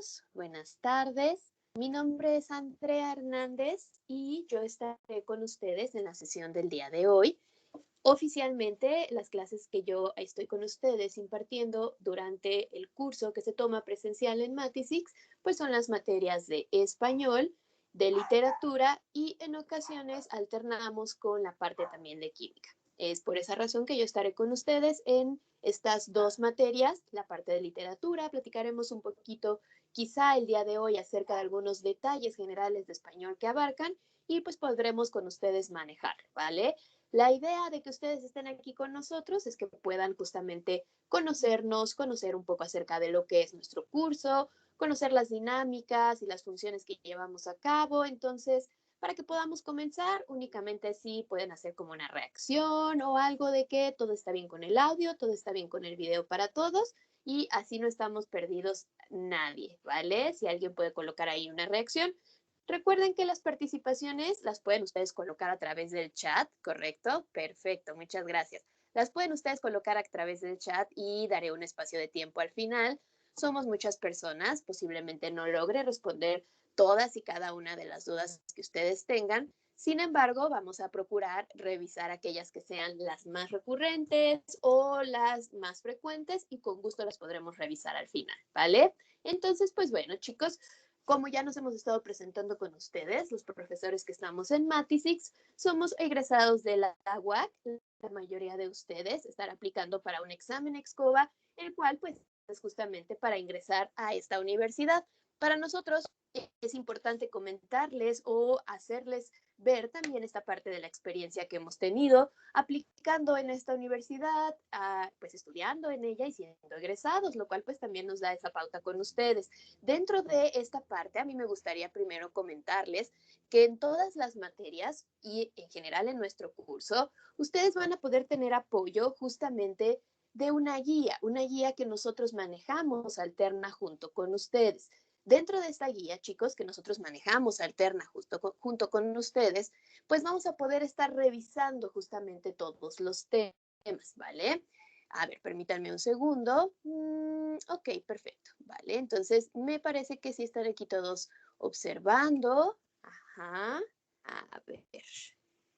todos, buenas tardes. Mi nombre es Andrea Hernández y yo estaré con ustedes en la sesión del día de hoy. Oficialmente, las clases que yo estoy con ustedes impartiendo durante el curso que se toma presencial en Matisix, pues son las materias de español, de literatura y en ocasiones alternamos con la parte también de química. Es por esa razón que yo estaré con ustedes en estas dos materias, la parte de literatura. Platicaremos un poquito quizá el día de hoy acerca de algunos detalles generales de español que abarcan y pues podremos con ustedes manejar, ¿vale? La idea de que ustedes estén aquí con nosotros es que puedan justamente conocernos, conocer un poco acerca de lo que es nuestro curso, conocer las dinámicas y las funciones que llevamos a cabo. Entonces, para que podamos comenzar, únicamente sí pueden hacer como una reacción o algo de que todo está bien con el audio, todo está bien con el video para todos y así no estamos perdidos nadie, ¿vale? Si alguien puede colocar ahí una reacción. Recuerden que las participaciones las pueden ustedes colocar a través del chat, ¿correcto? Perfecto, muchas gracias. Las pueden ustedes colocar a través del chat y daré un espacio de tiempo al final. Somos muchas personas, posiblemente no logre responder todas y cada una de las dudas que ustedes tengan. Sin embargo, vamos a procurar revisar aquellas que sean las más recurrentes o las más frecuentes y con gusto las podremos revisar al final, ¿vale? Entonces, pues bueno, chicos, como ya nos hemos estado presentando con ustedes, los profesores que estamos en Matisix, somos egresados de la UAC. La mayoría de ustedes están aplicando para un examen EXCOVA, el cual pues es justamente para ingresar a esta universidad. Para nosotros es importante comentarles o hacerles ver también esta parte de la experiencia que hemos tenido aplicando en esta universidad, pues estudiando en ella y siendo egresados, lo cual pues también nos da esa pauta con ustedes. Dentro de esta parte, a mí me gustaría primero comentarles que en todas las materias y en general en nuestro curso, ustedes van a poder tener apoyo justamente de una guía que nosotros manejamos alterna junto con ustedes. Dentro de esta guía, chicos, que nosotros manejamos alterna junto con ustedes, pues vamos a poder estar revisando justamente todos los temas, ¿vale? A ver, permítanme un segundo. Ok, perfecto, ¿vale? Entonces, me parece que sí están aquí todos observando. Ajá. A ver,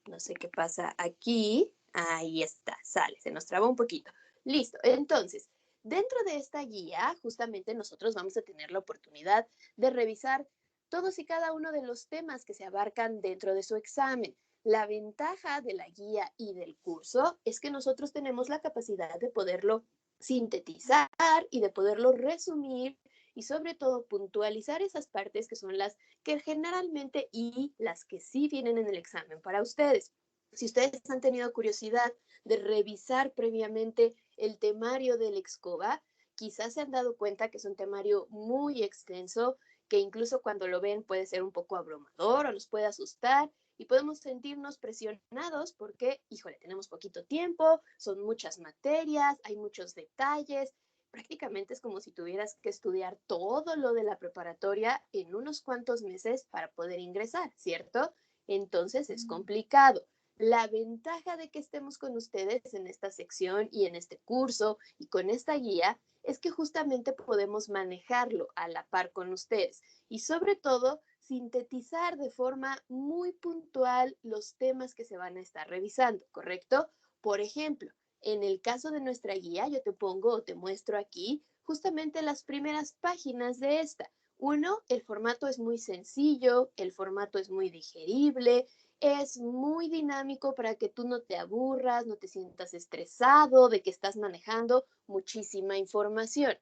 no sé qué pasa aquí. Ahí está, sale, se nos traba un poquito. Listo, entonces, dentro de esta guía, justamente nosotros vamos a tener la oportunidad de revisar todos y cada uno de los temas que se abarcan dentro de su examen. La ventaja de la guía y del curso es que nosotros tenemos la capacidad de poderlo sintetizar y de poderlo resumir y sobre todo puntualizar esas partes que son las que generalmente y las que sí vienen en el examen para ustedes. Si ustedes han tenido curiosidad de revisar previamente el temario del EXCOVA, quizás se han dado cuenta que es un temario muy extenso, que incluso cuando lo ven puede ser un poco abrumador o nos puede asustar y podemos sentirnos presionados porque, híjole, tenemos poquito tiempo, son muchas materias, hay muchos detalles. Prácticamente es como si tuvieras que estudiar todo lo de la preparatoria en unos cuantos meses para poder ingresar, ¿cierto? Entonces es complicado. La ventaja de que estemos con ustedes en esta sección y en este curso y con esta guía es que justamente podemos manejarlo a la par con ustedes y sobre todo sintetizar de forma muy puntual los temas que se van a estar revisando, ¿correcto? Por ejemplo, en el caso de nuestra guía, yo te pongo o te muestro aquí justamente las primeras páginas de esta. Uno, el formato es muy sencillo, el formato es muy digerible, es muy dinámico para que tú no te aburras, no te sientas estresado de que estás manejando muchísima información.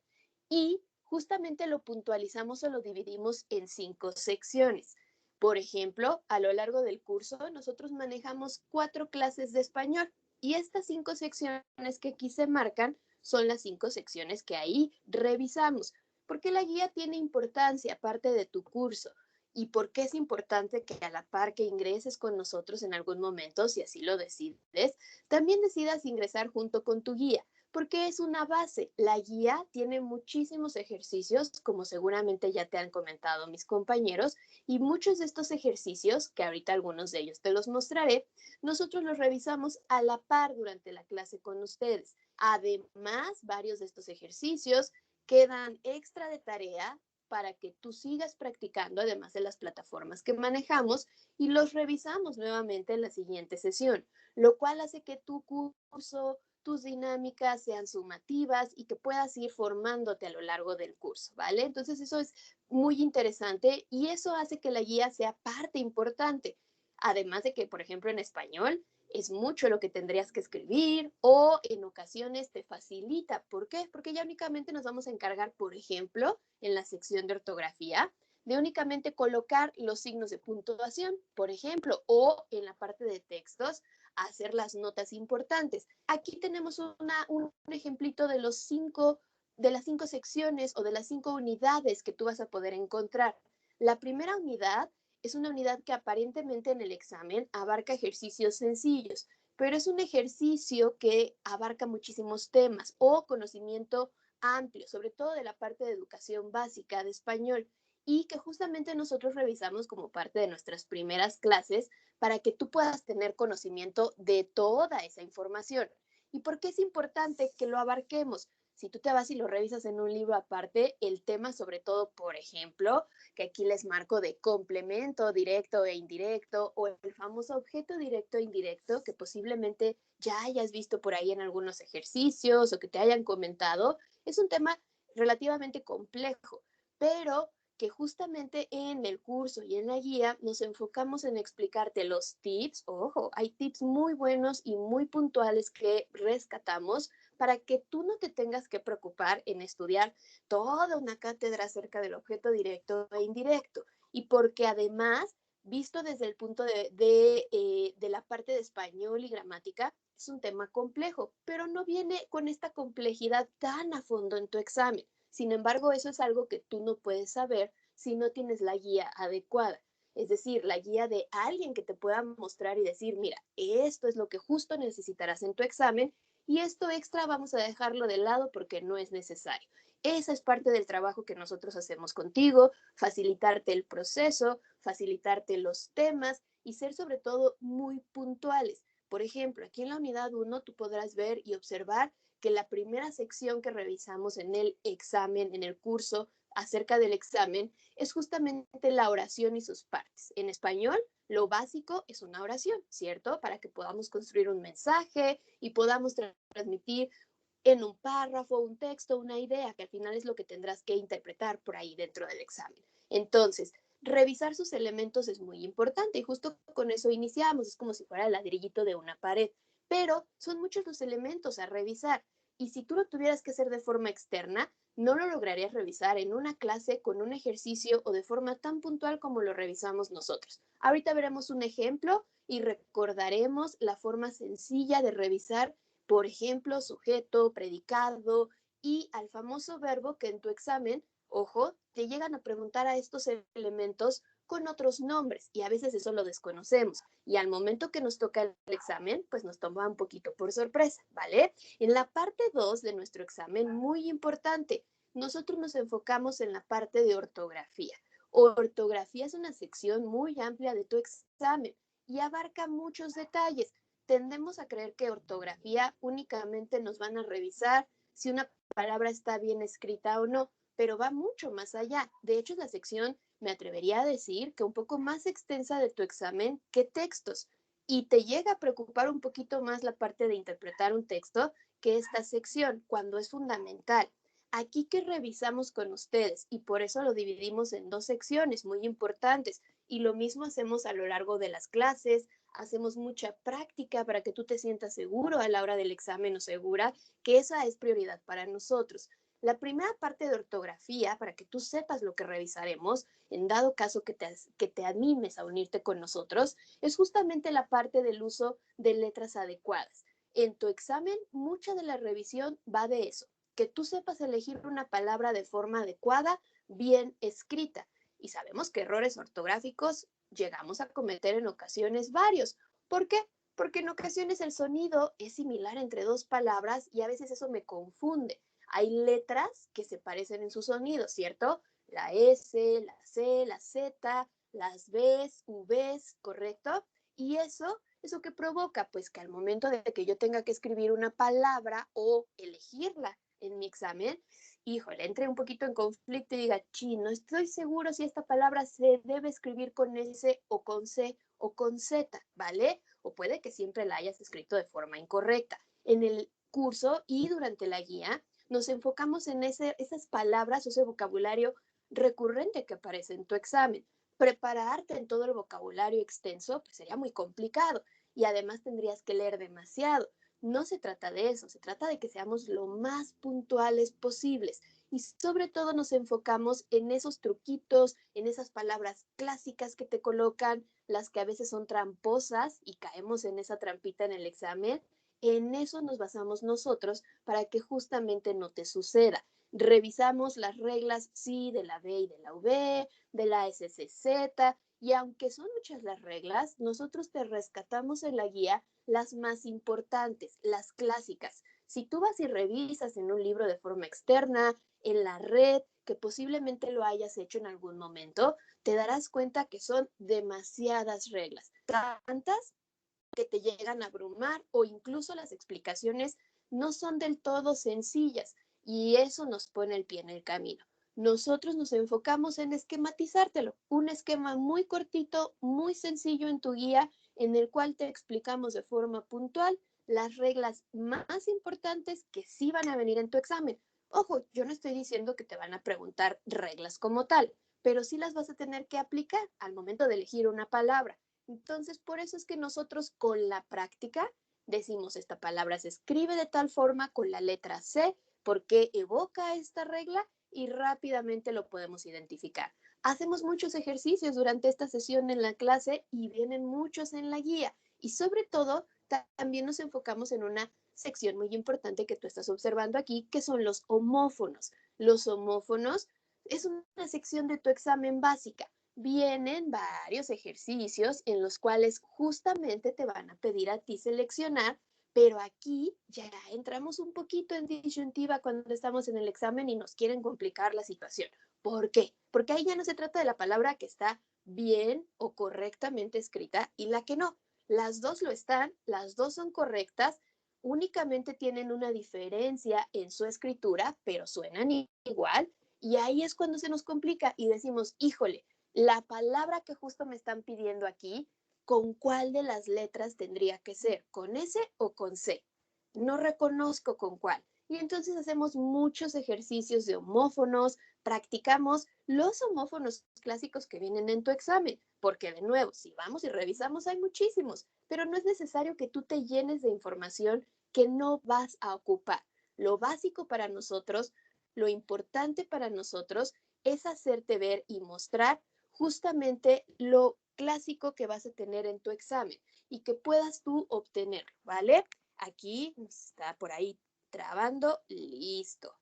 Y justamente lo puntualizamos o lo dividimos en 5 secciones. Por ejemplo, a lo largo del curso nosotros manejamos 4 clases de español y estas 5 secciones que aquí se marcan son las 5 secciones que ahí revisamos, porque la guía tiene importancia aparte de tu curso. ¿Y por qué es importante que a la par que ingreses con nosotros en algún momento, si así lo decides, también decidas ingresar junto con tu guía? Porque es una base. La guía tiene muchísimos ejercicios, como seguramente ya te han comentado mis compañeros, y muchos de estos ejercicios, que ahorita algunos de ellos te los mostraré, nosotros los revisamos a la par durante la clase con ustedes. Además, varios de estos ejercicios quedan extra de tarea para que tú sigas practicando, además de las plataformas que manejamos, y los revisamos nuevamente en la siguiente sesión, lo cual hace que tu curso, tus dinámicas sean sumativas y que puedas ir formándote a lo largo del curso, ¿vale? Entonces eso es muy interesante y eso hace que la guía sea parte importante. Además de que, por ejemplo, en español es mucho lo que tendrías que escribir o en ocasiones te facilita. ¿Por qué? Porque ya únicamente nos vamos a encargar, por ejemplo, en la sección de ortografía, de únicamente colocar los signos de puntuación, por ejemplo, o en la parte de textos, hacer las notas importantes. Aquí tenemos un ejemplito de de las 5 secciones o de las 5 unidades que tú vas a poder encontrar. La primera unidad es una unidad que aparentemente en el examen abarca ejercicios sencillos, pero es un ejercicio que abarca muchísimos temas o conocimiento amplio, sobre todo de la parte de educación básica de español y que justamente nosotros revisamos como parte de nuestras primeras clases para que tú puedas tener conocimiento de toda esa información. ¿Y por qué es importante que lo abarquemos? Si tú te vas y lo revisas en un libro aparte, el tema sobre todo, por ejemplo, que aquí les marco de complemento directo e indirecto o el famoso objeto directo e indirecto que posiblemente ya hayas visto por ahí en algunos ejercicios o que te hayan comentado, es un tema relativamente complejo, pero que justamente en el curso y en la guía nos enfocamos en explicarte los tips. Ojo, hay tips muy buenos y muy puntuales que rescatamos para que tú no te tengas que preocupar en estudiar toda una cátedra acerca del objeto directo e indirecto. Y porque además, visto desde el punto de la parte de español y gramática, es un tema complejo, pero no viene con esta complejidad tan a fondo en tu examen. Sin embargo, eso es algo que tú no puedes saber si no tienes la guía adecuada. Es decir, la guía de alguien que te pueda mostrar y decir, mira, esto es lo que justo necesitarás en tu examen y esto extra vamos a dejarlo de lado porque no es necesario. Esa es parte del trabajo que nosotros hacemos contigo, facilitarte el proceso, facilitarte los temas y ser sobre todo muy puntuales. Por ejemplo, aquí en la unidad 1 tú podrás ver y observar que la primera sección que revisamos en el examen, en el curso acerca del examen, es justamente la oración y sus partes. En español, lo básico es una oración, ¿cierto? Para que podamos construir un mensaje y podamos transmitir en un párrafo, un texto, una idea, que al final es lo que tendrás que interpretar por ahí dentro del examen. Entonces, revisar sus elementos es muy importante y justo con eso iniciamos, es como si fuera el ladrillito de una pared, pero son muchos los elementos a revisar y si tú lo tuvieras que hacer de forma externa, no lo lograrías revisar en una clase con un ejercicio o de forma tan puntual como lo revisamos nosotros. Ahorita veremos un ejemplo y recordaremos la forma sencilla de revisar, por ejemplo, sujeto, predicado y al famoso verbo que en tu examen, ojo, te llegan a preguntar a estos elementos con otros nombres y a veces eso lo desconocemos y al momento que nos toca el examen, pues nos toma un poquito por sorpresa, ¿vale? En la parte 2 de nuestro examen, muy importante, nosotros nos enfocamos en la parte de ortografía. Ortografía es una sección muy amplia de tu examen y abarca muchos detalles. Tendemos a creer que ortografía únicamente nos van a revisar si una palabra está bien escrita o no, pero va mucho más allá. De hecho, es la sección, me atrevería a decir, que un poco más extensa de tu examen que textos. Y te llega a preocupar un poquito más la parte de interpretar un texto que esta sección, cuando es fundamental. Aquí que revisamos con ustedes y por eso lo dividimos en 2 secciones muy importantes y lo mismo hacemos a lo largo de las clases, hacemos mucha práctica para que tú te sientas seguro a la hora del examen o segura que esa es prioridad para nosotros. La primera parte de ortografía, para que tú sepas lo que revisaremos, en dado caso que te animes a unirte con nosotros, es justamente la parte del uso de letras adecuadas. En tu examen, mucha de la revisión va de eso, que tú sepas elegir una palabra de forma adecuada, bien escrita. Y sabemos que errores ortográficos llegamos a cometer en ocasiones varios. ¿Por qué? Porque en ocasiones el sonido es similar entre 2 palabras y a veces eso me confunde. Hay letras que se parecen en su sonido, ¿cierto? La S, la C, la Z, las Bs, Vs, ¿correcto? Y eso que provoca, pues que al momento de que yo tenga que escribir una palabra o elegirla en mi examen, híjole, entre un poquito en conflicto y diga, no estoy seguro si esta palabra se debe escribir con S o con C o con Z, ¿vale? O puede que siempre la hayas escrito de forma incorrecta. En el curso y durante la guía nos enfocamos en esas palabras o ese vocabulario recurrente que aparece en tu examen. Prepararte en todo el vocabulario extenso pues sería muy complicado y además tendrías que leer demasiado. No se trata de eso, se trata de que seamos lo más puntuales posibles y sobre todo nos enfocamos en esos truquitos, en esas palabras clásicas que te colocan, las que a veces son tramposas y caemos en esa trampita en el examen. En eso nos basamos nosotros para que justamente no te suceda. Revisamos las reglas, sí, de la B y de la V, de la SCZ, y aunque son muchas las reglas, nosotros te rescatamos en la guía las más importantes, las clásicas. Si tú vas y revisas en un libro de forma externa, en la red, que posiblemente lo hayas hecho en algún momento, te darás cuenta que son demasiadas reglas, tantas que te llegan a abrumar o incluso las explicaciones no son del todo sencillas y eso nos pone el pie en el camino. Nosotros nos enfocamos en esquematizártelo, un esquema muy cortito, muy sencillo en tu guía, en el cual te explicamos de forma puntual las reglas más importantes que sí van a venir en tu examen. Ojo, yo no estoy diciendo que te van a preguntar reglas como tal, pero sí las vas a tener que aplicar al momento de elegir una palabra. Entonces, por eso es que nosotros con la práctica decimos esta palabra se escribe de tal forma con la letra C porque evoca esta regla y rápidamente lo podemos identificar. Hacemos muchos ejercicios durante esta sesión en la clase y vienen muchos en la guía. Y sobre todo, también nos enfocamos en una sección muy importante que tú estás observando aquí, que son los homófonos. Los homófonos es una sección de tu examen básica. Vienen varios ejercicios en los cuales justamente te van a pedir a ti seleccionar, pero aquí ya entramos un poquito en disyuntiva cuando estamos en el examen y nos quieren complicar la situación. ¿Por qué? Porque ahí ya no se trata de la palabra que está bien o correctamente escrita y la que no. Las dos lo están, las dos son correctas, únicamente tienen una diferencia en su escritura, pero suenan igual. Y ahí es cuando se nos complica y decimos, híjole, la palabra que justo me están pidiendo aquí, ¿con cuál de las letras tendría que ser? ¿Con S o con C? No reconozco con cuál. Y entonces hacemos muchos ejercicios de homófonos, practicamos los homófonos clásicos que vienen en tu examen, porque de nuevo, si vamos y revisamos, hay muchísimos, pero no es necesario que tú te llenes de información que no vas a ocupar. Lo básico para nosotros, lo importante para nosotros es hacerte ver y mostrar justamente lo clásico que vas a tener en tu examen y que puedas tú obtenerlo, ¿vale? Aquí está por ahí trabando, listo.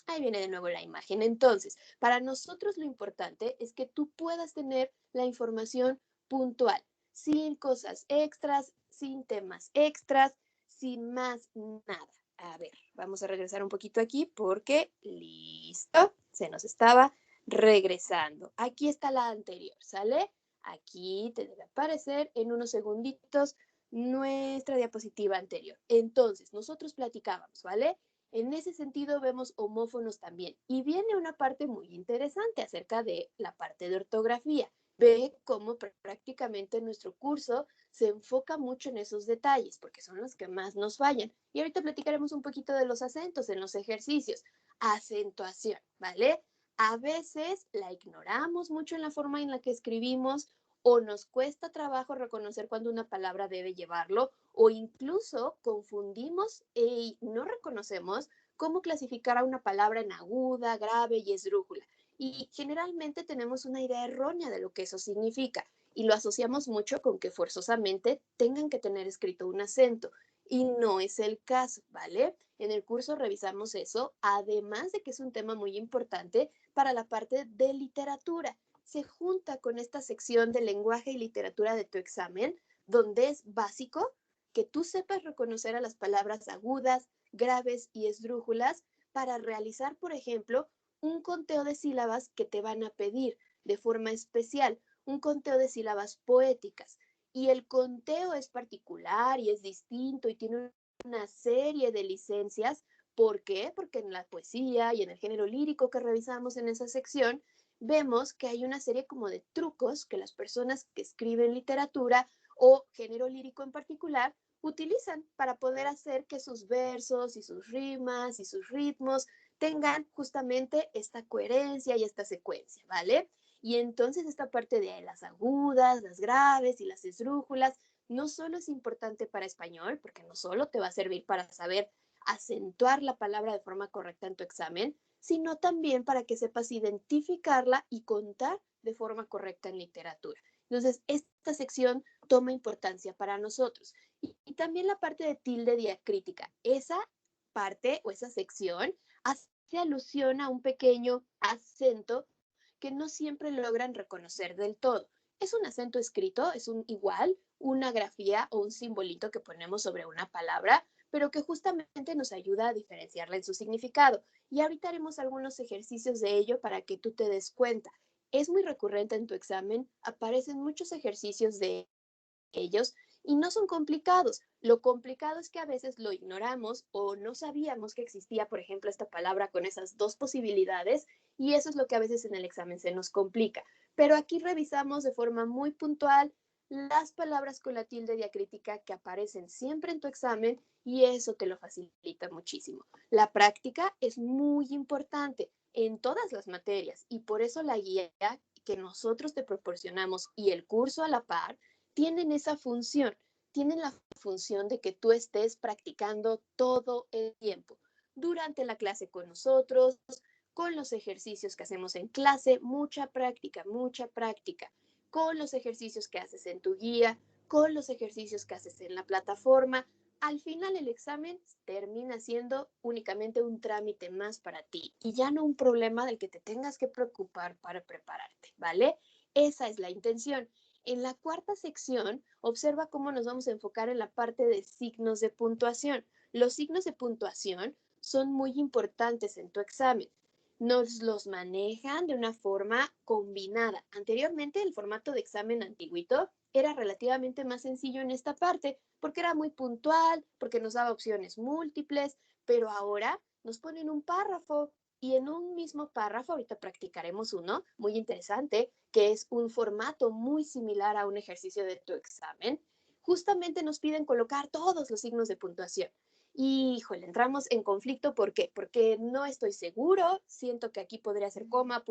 Ahí viene de nuevo la imagen. Entonces, para nosotros lo importante es que tú puedas tener la información puntual, sin cosas extras, sin temas extras, sin más nada. A ver, vamos a regresar un poquito aquí porque, listo, se nos estaba regresando. Aquí está la anterior, ¿sale? Aquí te debe aparecer en unos segunditos nuestra diapositiva anterior. Entonces, nosotros platicábamos, ¿vale? En ese sentido vemos homófonos también. Y viene una parte muy interesante acerca de la parte de ortografía. Ve cómo prácticamente nuestro curso se enfoca mucho en esos detalles, porque son los que más nos fallan. Y ahorita platicaremos un poquito de los acentos en los ejercicios. Acentuación, ¿vale? A veces la ignoramos mucho en la forma en la que escribimos o nos cuesta trabajo reconocer cuando una palabra debe llevarlo o incluso confundimos y no reconocemos cómo clasificar a una palabra en aguda, grave y esdrújula. Y generalmente tenemos una idea errónea de lo que eso significa y lo asociamos mucho con que forzosamente tengan que tener escrito un acento y no es el caso, ¿vale? En el curso revisamos eso, además de que es un tema muy importante para la parte de literatura. Se junta con esta sección de lenguaje y literatura de tu examen, donde es básico que tú sepas reconocer a las palabras agudas, graves y esdrújulas para realizar, por ejemplo, un conteo de sílabas que te van a pedir de forma especial, un conteo de sílabas poéticas. Y el conteo es particular y es distinto y tiene una serie de licencias ¿Por qué? Porque en la poesía y en el género lírico que revisamos en esa sección, vemos que hay una serie como de trucos que las personas que escriben literatura o género lírico en particular utilizan para poder hacer que sus versos y sus rimas y sus ritmos tengan justamente esta coherencia y esta secuencia, ¿vale? Y entonces esta parte de las agudas, las graves y las esdrújulas no solo es importante para español, porque no solo te va a servir para saber acentuar la palabra de forma correcta en tu examen, sino también para que sepas identificarla y contar de forma correcta en literatura. Entonces, esta sección toma importancia para nosotros. Y también la parte de tilde diacrítica. Esa parte o esa sección hace alusión a un pequeño acento que no siempre logran reconocer del todo. Es un acento escrito, es un igual, una grafía o un simbolito que ponemos sobre una palabra, pero que justamente nos ayuda a diferenciarla en su significado. Y ahorita haremos algunos ejercicios de ello para que tú te des cuenta. Es muy recurrente en tu examen, aparecen muchos ejercicios de ellos y no son complicados. Lo complicado es que a veces lo ignoramos o no sabíamos que existía, por ejemplo, esta palabra con esas dos posibilidades y eso es lo que a veces en el examen se nos complica. Pero aquí revisamos de forma muy puntual las palabras con la tilde diacrítica que aparecen siempre en tu examen y eso te lo facilita muchísimo. La práctica es muy importante en todas las materias y por eso la guía que nosotros te proporcionamos y el curso a la par tienen esa función, tienen la función de que tú estés practicando todo el tiempo, durante la clase con nosotros, con los ejercicios que hacemos en clase, mucha práctica, con los ejercicios que haces en tu guía, con los ejercicios que haces en la plataforma. Al final el examen termina siendo únicamente un trámite más para ti y ya no un problema del que te tengas que preocupar para prepararte, ¿vale? Esa es la intención. En la cuarta sección, observa cómo nos vamos a enfocar en la parte de signos de puntuación. Los signos de puntuación son muy importantes en tu examen. Nos los manejan de una forma combinada. Anteriormente, el formato de examen antiguito era relativamente más sencillo en esta parte porque era muy puntual, porque nos daba opciones múltiples, pero ahora nos ponen un párrafo y en un mismo párrafo, ahorita practicaremos uno muy interesante, que es un formato muy similar a un ejercicio de tu examen. Justamente nos piden colocar todos los signos de puntuación. Y, híjole, entramos en conflicto. ¿Por qué? Porque no estoy seguro, siento que aquí podría ser coma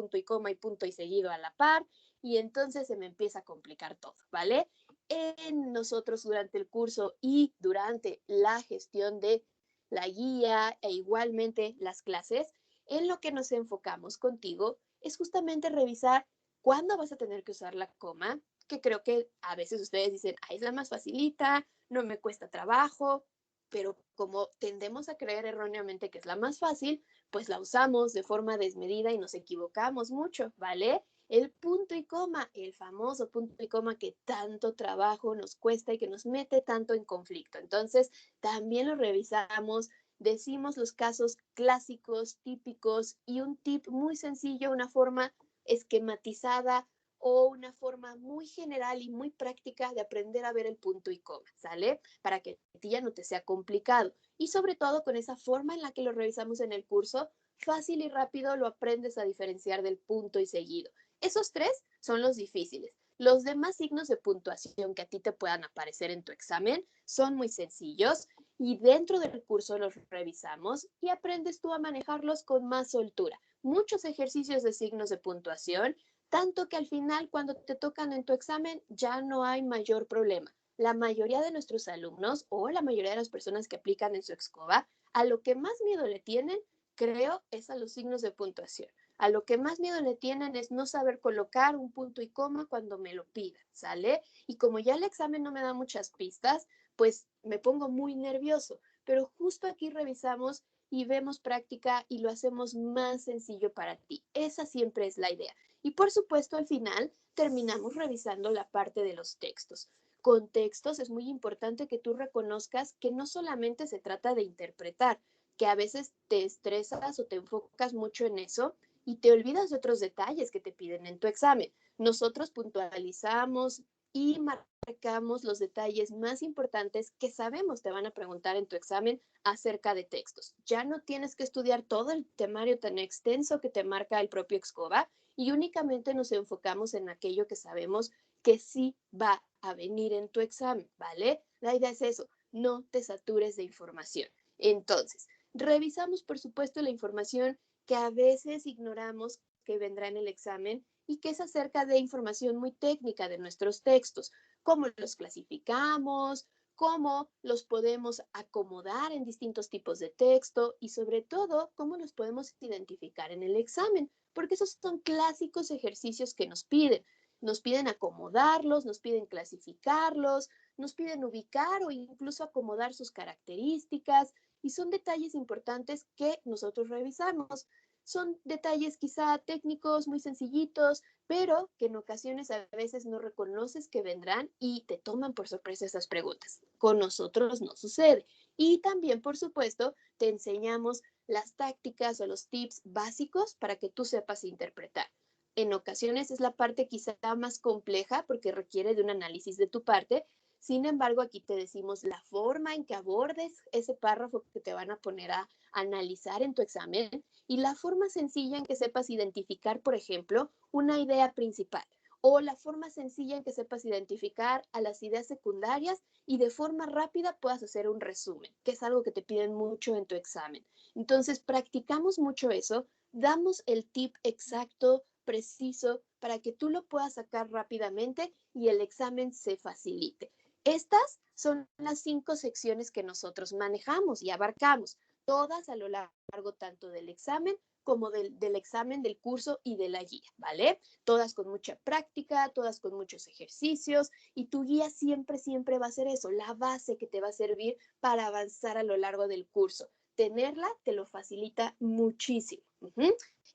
y punto y seguido a la par, y entonces se me empieza a complicar todo, ¿vale? En nosotros durante el curso y durante la gestión de la guía e igualmente las clases, en lo que nos enfocamos contigo es justamente revisar cuándo vas a tener que usar la coma, que creo que a veces ustedes dicen, ah, es la más facilita, no me cuesta trabajo, pero como tendemos a creer erróneamente que es la más fácil, pues la usamos de forma desmedida y nos equivocamos mucho, ¿vale? El punto y coma, el famoso punto y coma que tanto trabajo nos cuesta y que nos mete tanto en conflicto. Entonces, también lo revisamos, decimos los casos clásicos, típicos y un tip muy sencillo, una forma esquematizada o una forma muy general y muy práctica de aprender a ver el punto y coma, ¿sale? Para que a ti ya no te sea complicado. Y sobre todo con esa forma en la que lo revisamos en el curso, fácil y rápido lo aprendes a diferenciar del punto y seguido. Esos tres son los difíciles. Los demás signos de puntuación que a ti te puedan aparecer en tu examen son muy sencillos y dentro del curso los revisamos y aprendes tú a manejarlos con más soltura. Muchos ejercicios de signos de puntuación, tanto que al final cuando te tocan en tu examen ya no hay mayor problema. La mayoría de nuestros alumnos o la mayoría de las personas que aplican en su Excova, a lo que más miedo le tienen, creo, es a los signos de puntuación. A lo que más miedo le tienen es no saber colocar un punto y coma cuando me lo pidan, ¿sale? Y como ya el examen no me da muchas pistas, pues me pongo muy nervioso. Pero justo aquí revisamos y vemos práctica y lo hacemos más sencillo para ti. Esa siempre es la idea. Y por supuesto, al final terminamos revisando la parte de los textos. Con textos es muy importante que tú reconozcas que no solamente se trata de interpretar, que a veces te estresas o te enfocas mucho en eso y te olvidas de otros detalles que te piden en tu examen. Nosotros puntualizamos y marcamos los detalles más importantes que sabemos te van a preguntar en tu examen acerca de textos. Ya no tienes que estudiar todo el temario tan extenso que te marca el propio Excova y únicamente nos enfocamos en aquello que sabemos que sí va a venir en tu examen, ¿vale? La idea es eso, no te satures de información. Entonces, revisamos, por supuesto, la información que a veces ignoramos que vendrá en el examen y que es acerca de información muy técnica de nuestros textos, cómo los clasificamos, cómo los podemos acomodar en distintos tipos de texto y sobre todo cómo los podemos identificar en el examen, porque esos son clásicos ejercicios que nos piden. Nos piden acomodarlos, nos piden clasificarlos, nos piden ubicar o incluso acomodar sus características y son detalles importantes que nosotros revisamos. Son detalles quizá técnicos, muy sencillitos, pero que en ocasiones a veces no reconoces que vendrán y te toman por sorpresa esas preguntas. Con nosotros no sucede. Y también, por supuesto, te enseñamos las tácticas o los tips básicos para que tú sepas interpretar. En ocasiones es la parte quizá más compleja porque requiere de un análisis de tu parte. Sin embargo, aquí te decimos la forma en que abordes ese párrafo que te van a poner a analizar en tu examen y la forma sencilla en que sepas identificar, por ejemplo, una idea principal o la forma sencilla en que sepas identificar a las ideas secundarias y de forma rápida puedas hacer un resumen, que es algo que te piden mucho en tu examen. Entonces, practicamos mucho eso, damos el tip exacto, preciso, para que tú lo puedas sacar rápidamente y el examen se facilite. Estas son las 5 secciones que nosotros manejamos y abarcamos, todas a lo largo tanto del examen como del examen, del curso y de la guía, ¿vale? Todas con mucha práctica, todas con muchos ejercicios y tu guía siempre, siempre va a ser eso, la base que te va a servir para avanzar a lo largo del curso. Tenerla te lo facilita muchísimo.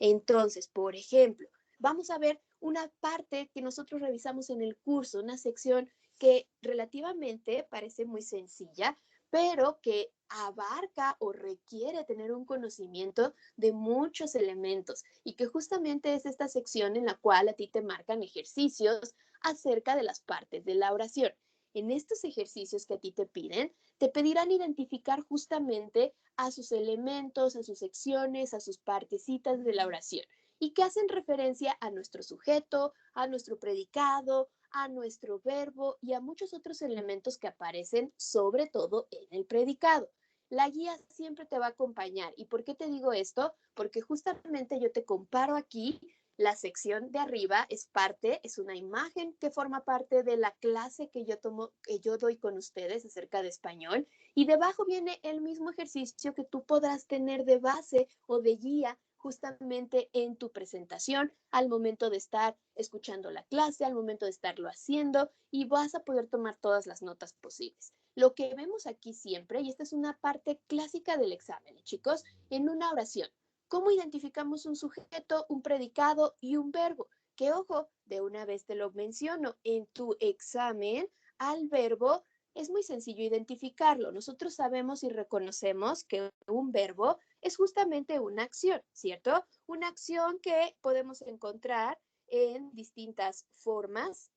Entonces, por ejemplo, vamos a ver una parte que nosotros revisamos en el curso, una sección que relativamente parece muy sencilla, pero que abarca o requiere tener un conocimiento de muchos elementos y que justamente es esta sección en la cual a ti te marcan ejercicios acerca de las partes de la oración. En estos ejercicios que a ti te piden, te pedirán identificar justamente a sus elementos, a sus secciones, a sus partecitas de la oración y que hacen referencia a nuestro sujeto, a nuestro predicado, a nuestro verbo y a muchos otros elementos que aparecen sobre todo en el predicado. La guía siempre te va a acompañar. ¿Y por qué te digo esto? Porque justamente yo te comparo aquí. La sección de arriba es parte, es una imagen que forma parte de la clase que yo doy con ustedes acerca de español. Y debajo viene el mismo ejercicio que tú podrás tener de base o de guía justamente en tu presentación al momento de estar escuchando la clase, al momento de estarlo haciendo y vas a poder tomar todas las notas posibles. Lo que vemos aquí siempre, y esta es una parte clásica del examen, chicos, en una oración, ¿cómo identificamos un sujeto, un predicado y un verbo? Que ojo, de una vez te lo menciono, en tu examen al verbo es muy sencillo identificarlo. Nosotros sabemos y reconocemos que un verbo es justamente una acción, ¿cierto? Una acción que podemos encontrar en distintas formas,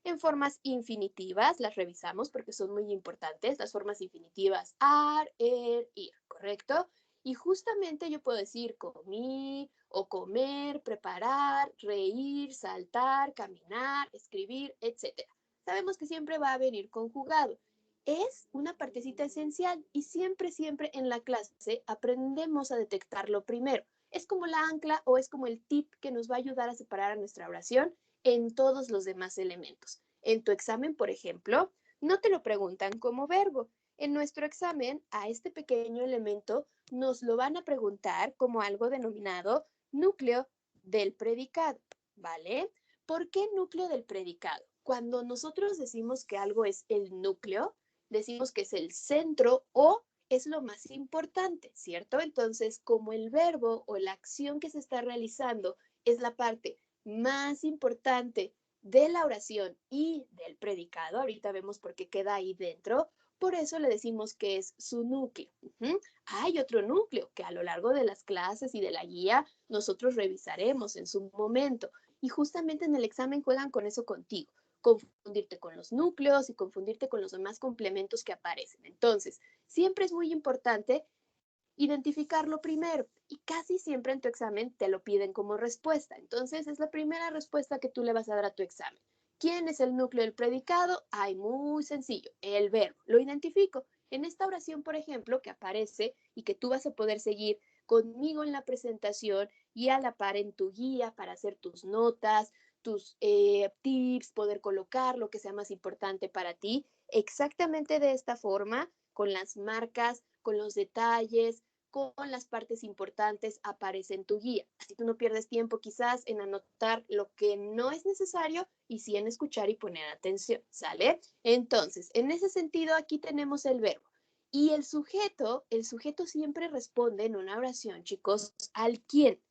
en formas infinitivas, las revisamos porque son muy importantes, las formas infinitivas, ar, ir, ¿correcto? Y justamente yo puedo decir comí o comer, preparar, reír, saltar, caminar, escribir, etc. Sabemos que siempre va a venir conjugado. Es una partecita esencial y siempre, siempre en la clase aprendemos a detectarlo primero. Es como la ancla o es como el tip que nos va a ayudar a separar a nuestra oración en todos los demás elementos. En tu examen, por ejemplo, no te lo preguntan como verbo. En nuestro examen, a este pequeño elemento nos lo van a preguntar como algo denominado núcleo del predicado, ¿vale? ¿Por qué núcleo del predicado? Cuando nosotros decimos que algo es el núcleo, decimos que es el centro o es lo más importante, ¿cierto? Entonces, como el verbo o la acción que se está realizando es la parte más importante de la oración y del predicado, ahorita vemos por qué queda ahí dentro, por eso le decimos que es su núcleo. Hay otro núcleo que a lo largo de las clases y de la guía nosotros revisaremos en su momento y justamente en el examen juegan con eso contigo. confundirte con los núcleos y confundirte con los demás complementos que aparecen. Entonces, siempre es muy importante identificarlo primero y casi siempre en tu examen te lo piden como respuesta. Entonces, es la primera respuesta que tú le vas a dar a tu examen. ¿Quién es el núcleo del predicado? Ay, muy sencillo, el verbo. Lo identifico. En esta oración, por ejemplo, que aparece y que tú vas a poder seguir conmigo en la presentación y a la par en tu guía para hacer tus notas, tus tips, poder colocar lo que sea más importante para ti, exactamente de esta forma, con las marcas, con los detalles, con las partes importantes, aparece en tu guía. Así tú no pierdes tiempo quizás en anotar lo que no es necesario y sí en escuchar y poner atención, ¿sale? Entonces, en ese sentido, aquí tenemos el verbo. Y el sujeto siempre responde en una oración, chicos, al quién.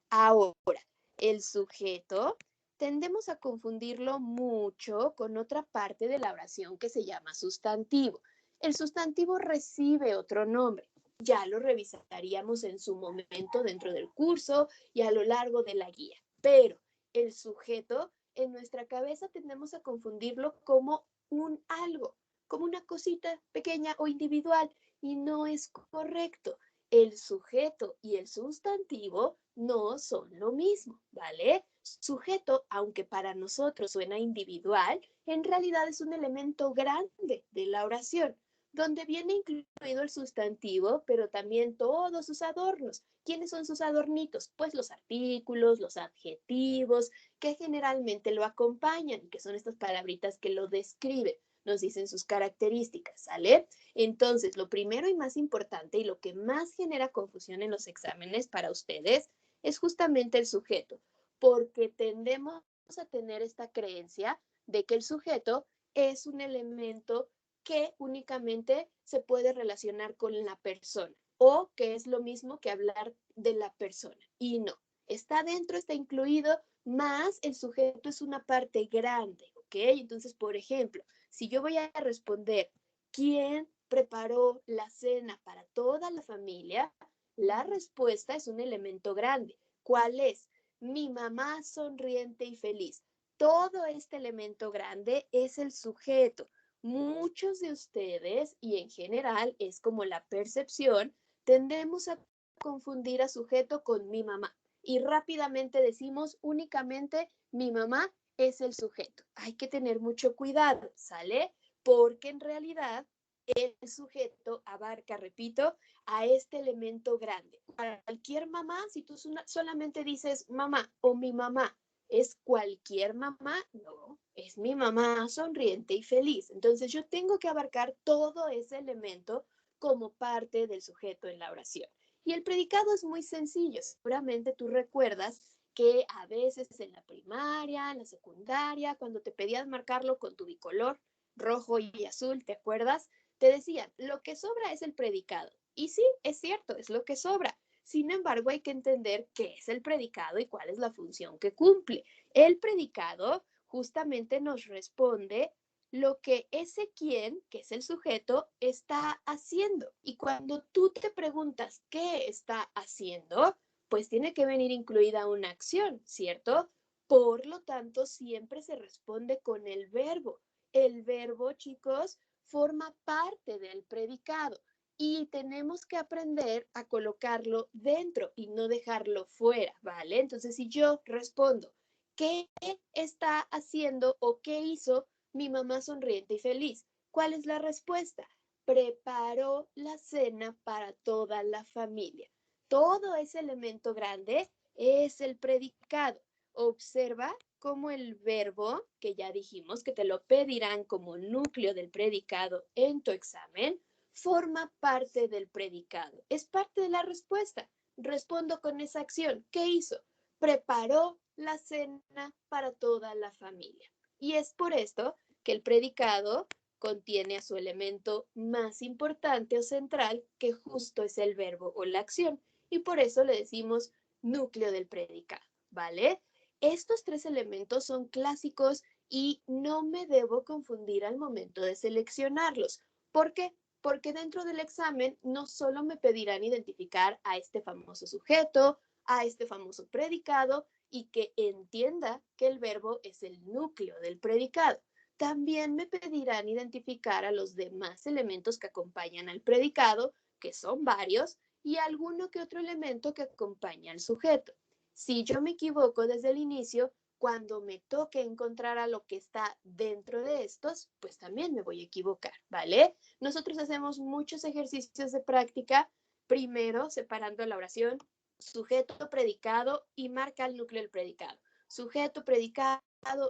Ahora, el sujeto tendemos a confundirlo mucho con otra parte de la oración que se llama sustantivo. El sustantivo recibe otro nombre. Ya lo revisaríamos en su momento dentro del curso y a lo largo de la guía. Pero el sujeto en nuestra cabeza tendemos a confundirlo como un algo, como una cosita pequeña o individual y no es correcto. El sujeto y el sustantivo no son lo mismo, ¿vale? Sujeto, aunque para nosotros suena individual, en realidad es un elemento grande de la oración, donde viene incluido el sustantivo, pero también todos sus adornos. ¿Quiénes son sus adornitos? Pues los artículos, los adjetivos, que generalmente lo acompañan, que son estas palabritas que lo describen, nos dicen sus características, ¿sale? Entonces, lo primero y más importante y lo que más genera confusión en los exámenes para ustedes es justamente el sujeto, porque tendemos a tener esta creencia de que el sujeto es un elemento que únicamente se puede relacionar con la persona o que es lo mismo que hablar de la persona. Y no, está dentro, está incluido, más el sujeto es una parte grande, ¿ok? Entonces, por ejemplo, si yo voy a responder, ¿quién preparó la cena para toda la familia? La respuesta es un elemento grande. ¿Cuál es? Mi mamá sonriente y feliz. Todo este elemento grande es el sujeto. Muchos de ustedes, y en general es como la percepción, tendemos a confundir a sujeto con mi mamá y rápidamente decimos únicamente mi mamá es el sujeto. Hay que tener mucho cuidado, ¿sale? Porque en realidad el sujeto abarca, repito, a este elemento grande. Para cualquier mamá, si tú solamente dices mamá o mi mamá, ¿es cualquier mamá? No, es mi mamá sonriente y feliz. Entonces yo tengo que abarcar todo ese elemento como parte del sujeto en la oración. Y el predicado es muy sencillo. Seguramente tú recuerdas que a veces en la primaria, en la secundaria, cuando te pedían marcarlo con tu bicolor rojo y azul, ¿te acuerdas? Te decían, lo que sobra es el predicado. Y sí, es cierto, es lo que sobra. Sin embargo, hay que entender qué es el predicado y cuál es la función que cumple. El predicado justamente nos responde lo que ese quién, que es el sujeto, está haciendo. Y cuando tú te preguntas qué está haciendo, pues tiene que venir incluida una acción, ¿cierto? Por lo tanto, siempre se responde con el verbo. El verbo, chicos, forma parte del predicado y tenemos que aprender a colocarlo dentro y no dejarlo fuera, ¿vale? Entonces, si yo respondo, ¿qué está haciendo o qué hizo mi mamá sonriente y feliz? ¿Cuál es la respuesta? Preparó la cena para toda la familia. Todo ese elemento grande es el predicado. Observa cómo el verbo, que ya dijimos que te lo pedirán como núcleo del predicado en tu examen, forma parte del predicado. Es parte de la respuesta. Respondo con esa acción. ¿Qué hizo? Preparó la cena para toda la familia. Y es por esto que el predicado contiene a su elemento más importante o central, que justo es el verbo o la acción. Y por eso le decimos núcleo del predicado, ¿vale? Estos tres elementos son clásicos y no me debo confundir al momento de seleccionarlos. ¿Por qué? Porque dentro del examen no solo me pedirán identificar a este famoso sujeto, a este famoso predicado y que entienda que el verbo es el núcleo del predicado. También me pedirán identificar a los demás elementos que acompañan al predicado, que son varios, y alguno que otro elemento que acompaña al sujeto. Si yo me equivoco desde el inicio, cuando me toque encontrar a lo que está dentro de estos, pues también me voy a equivocar, ¿vale? Nosotros hacemos muchos ejercicios de práctica, primero separando la oración sujeto, predicado y marca el núcleo del predicado. Sujeto, predicado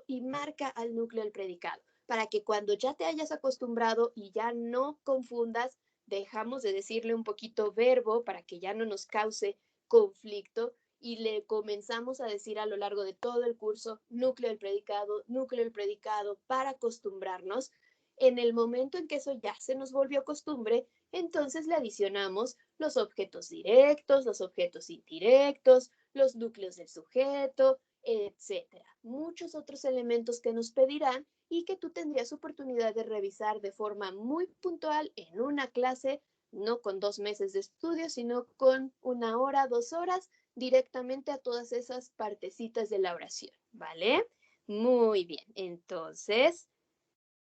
y marca al núcleo del predicado, para que cuando ya te hayas acostumbrado y ya no confundas, dejamos de decirle un poquito verbo para que ya no nos cause conflicto y le comenzamos a decir a lo largo de todo el curso núcleo del predicado para acostumbrarnos. En el momento en que eso ya se nos volvió costumbre, entonces le adicionamos los objetos directos, los objetos indirectos, los núcleos del sujeto, etcétera. Muchos otros elementos que nos pedirán y que tú tendrías oportunidad de revisar de forma muy puntual en una clase, no con 2 meses de estudio, sino con 1 hora, 2 horas, directamente a todas esas partecitas de la oración, ¿vale? Muy bien, entonces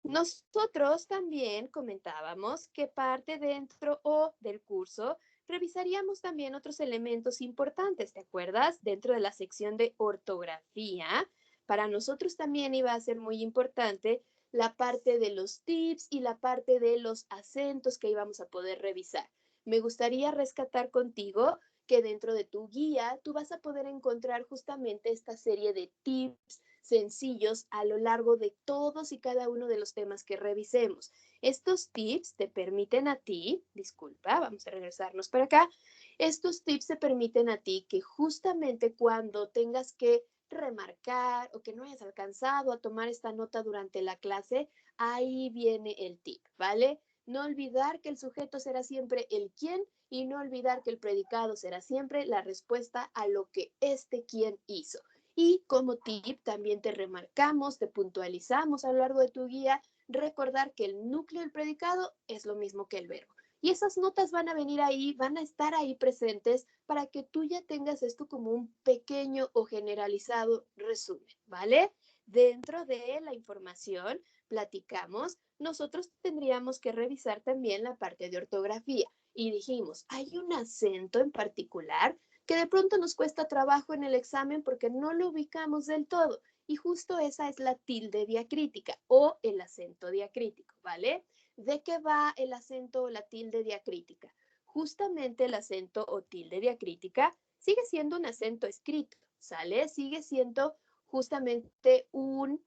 nosotros también comentábamos que parte dentro o del curso revisaríamos también otros elementos importantes, ¿te acuerdas? Dentro de la sección de ortografía, para nosotros también iba a ser muy importante la parte de los tips y la parte de los acentos que íbamos a poder revisar. Me gustaría rescatar contigo que dentro de tu guía tú vas a poder encontrar justamente esta serie de tips sencillos a lo largo de todos y cada uno de los temas que revisemos. Estos tips te permiten a ti, disculpa, vamos a regresarnos para acá, estos tips te permiten a ti que justamente cuando tengas que remarcar o que no hayas alcanzado a tomar esta nota durante la clase, ahí viene el tip, ¿vale? No olvidar que el sujeto será siempre el quién y no olvidar que el predicado será siempre la respuesta a lo que este quién hizo. Y como tip también te remarcamos, te puntualizamos a lo largo de tu guía, recordar que el núcleo del predicado es lo mismo que el verbo. Y esas notas van a venir ahí, van a estar ahí presentes para que tú ya tengas esto como un pequeño o generalizado resumen, ¿vale? Dentro de la información, platicamos, nosotros tendríamos que revisar también la parte de ortografía. Y dijimos, hay un acento en particular que de pronto nos cuesta trabajo en el examen porque no lo ubicamos del todo. Y justo esa es la tilde diacrítica o el acento diacrítico, ¿vale? ¿De qué va el acento o la tilde diacrítica? Justamente el acento o tilde diacrítica sigue siendo un acento escrito, ¿sale? Sigue siendo justamente un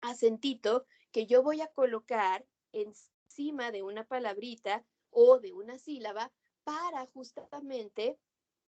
acentito que yo voy a colocar encima de una palabrita o de una sílaba para justamente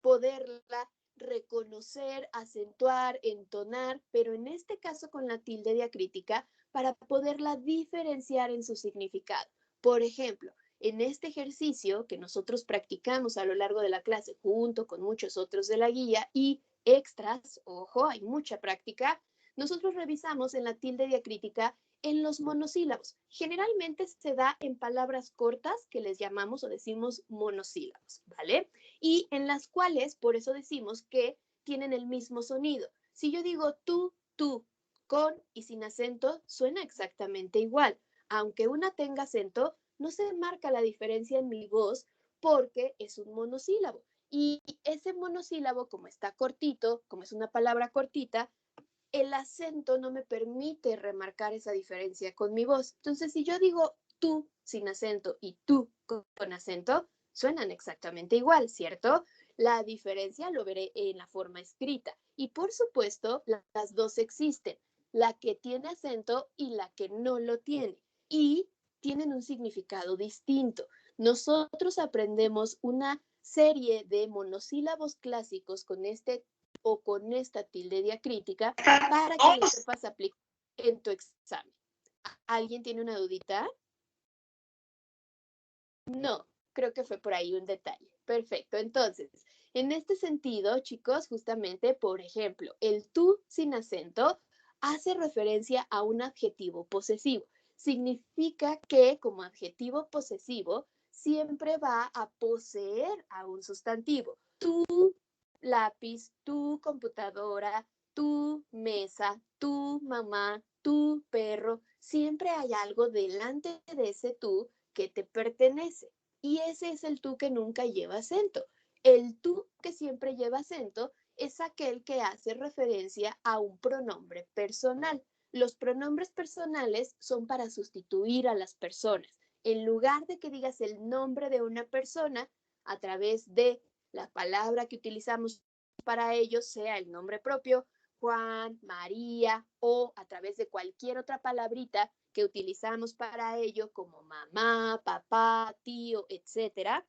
poderla reconocer, acentuar, entonar, pero en este caso con la tilde diacrítica para poderla diferenciar en su significado. Por ejemplo, en este ejercicio que nosotros practicamos a lo largo de la clase junto con muchos otros de la guía y extras, ojo, hay mucha práctica, nosotros revisamos en la tilde diacrítica en los monosílabos. Generalmente se da en palabras cortas que les llamamos o decimos monosílabos, ¿vale? Y en las cuales, por eso decimos que tienen el mismo sonido. Si yo digo tú, con y sin acento, suena exactamente igual. Aunque una tenga acento, no se marca la diferencia en mi voz porque es un monosílabo. Y ese monosílabo, como está cortito, como es una palabra cortita, el acento no me permite remarcar esa diferencia con mi voz. Entonces, si yo digo tú sin acento y tú con acento, suenan exactamente igual, ¿cierto? La diferencia lo veré en la forma escrita. Y por supuesto, las dos existen, la que tiene acento y la que no lo tiene. Y tienen un significado distinto. Nosotros aprendemos una serie de monosílabos clásicos con este o con esta tilde diacrítica para que lo sepas aplicar en tu examen. ¿Alguien tiene una dudita? No, creo que fue por ahí un detalle. Perfecto. Entonces, en este sentido, chicos, justamente, por ejemplo, el tú sin acento hace referencia a un adjetivo posesivo. Significa que como adjetivo posesivo siempre va a poseer a un sustantivo. Tú lápiz, tu computadora, tu mesa, tu mamá, tu perro. Siempre hay algo delante de ese tú que te pertenece. Y ese es el tú que nunca lleva acento. El tú que siempre lleva acento es aquel que hace referencia a un pronombre personal. Los pronombres personales son para sustituir a las personas. En lugar de que digas el nombre de una persona a través de la palabra que utilizamos para ellos, sea el nombre propio, Juan, María, o a través de cualquier otra palabrita que utilizamos para ello, como mamá, papá, tío, etcétera,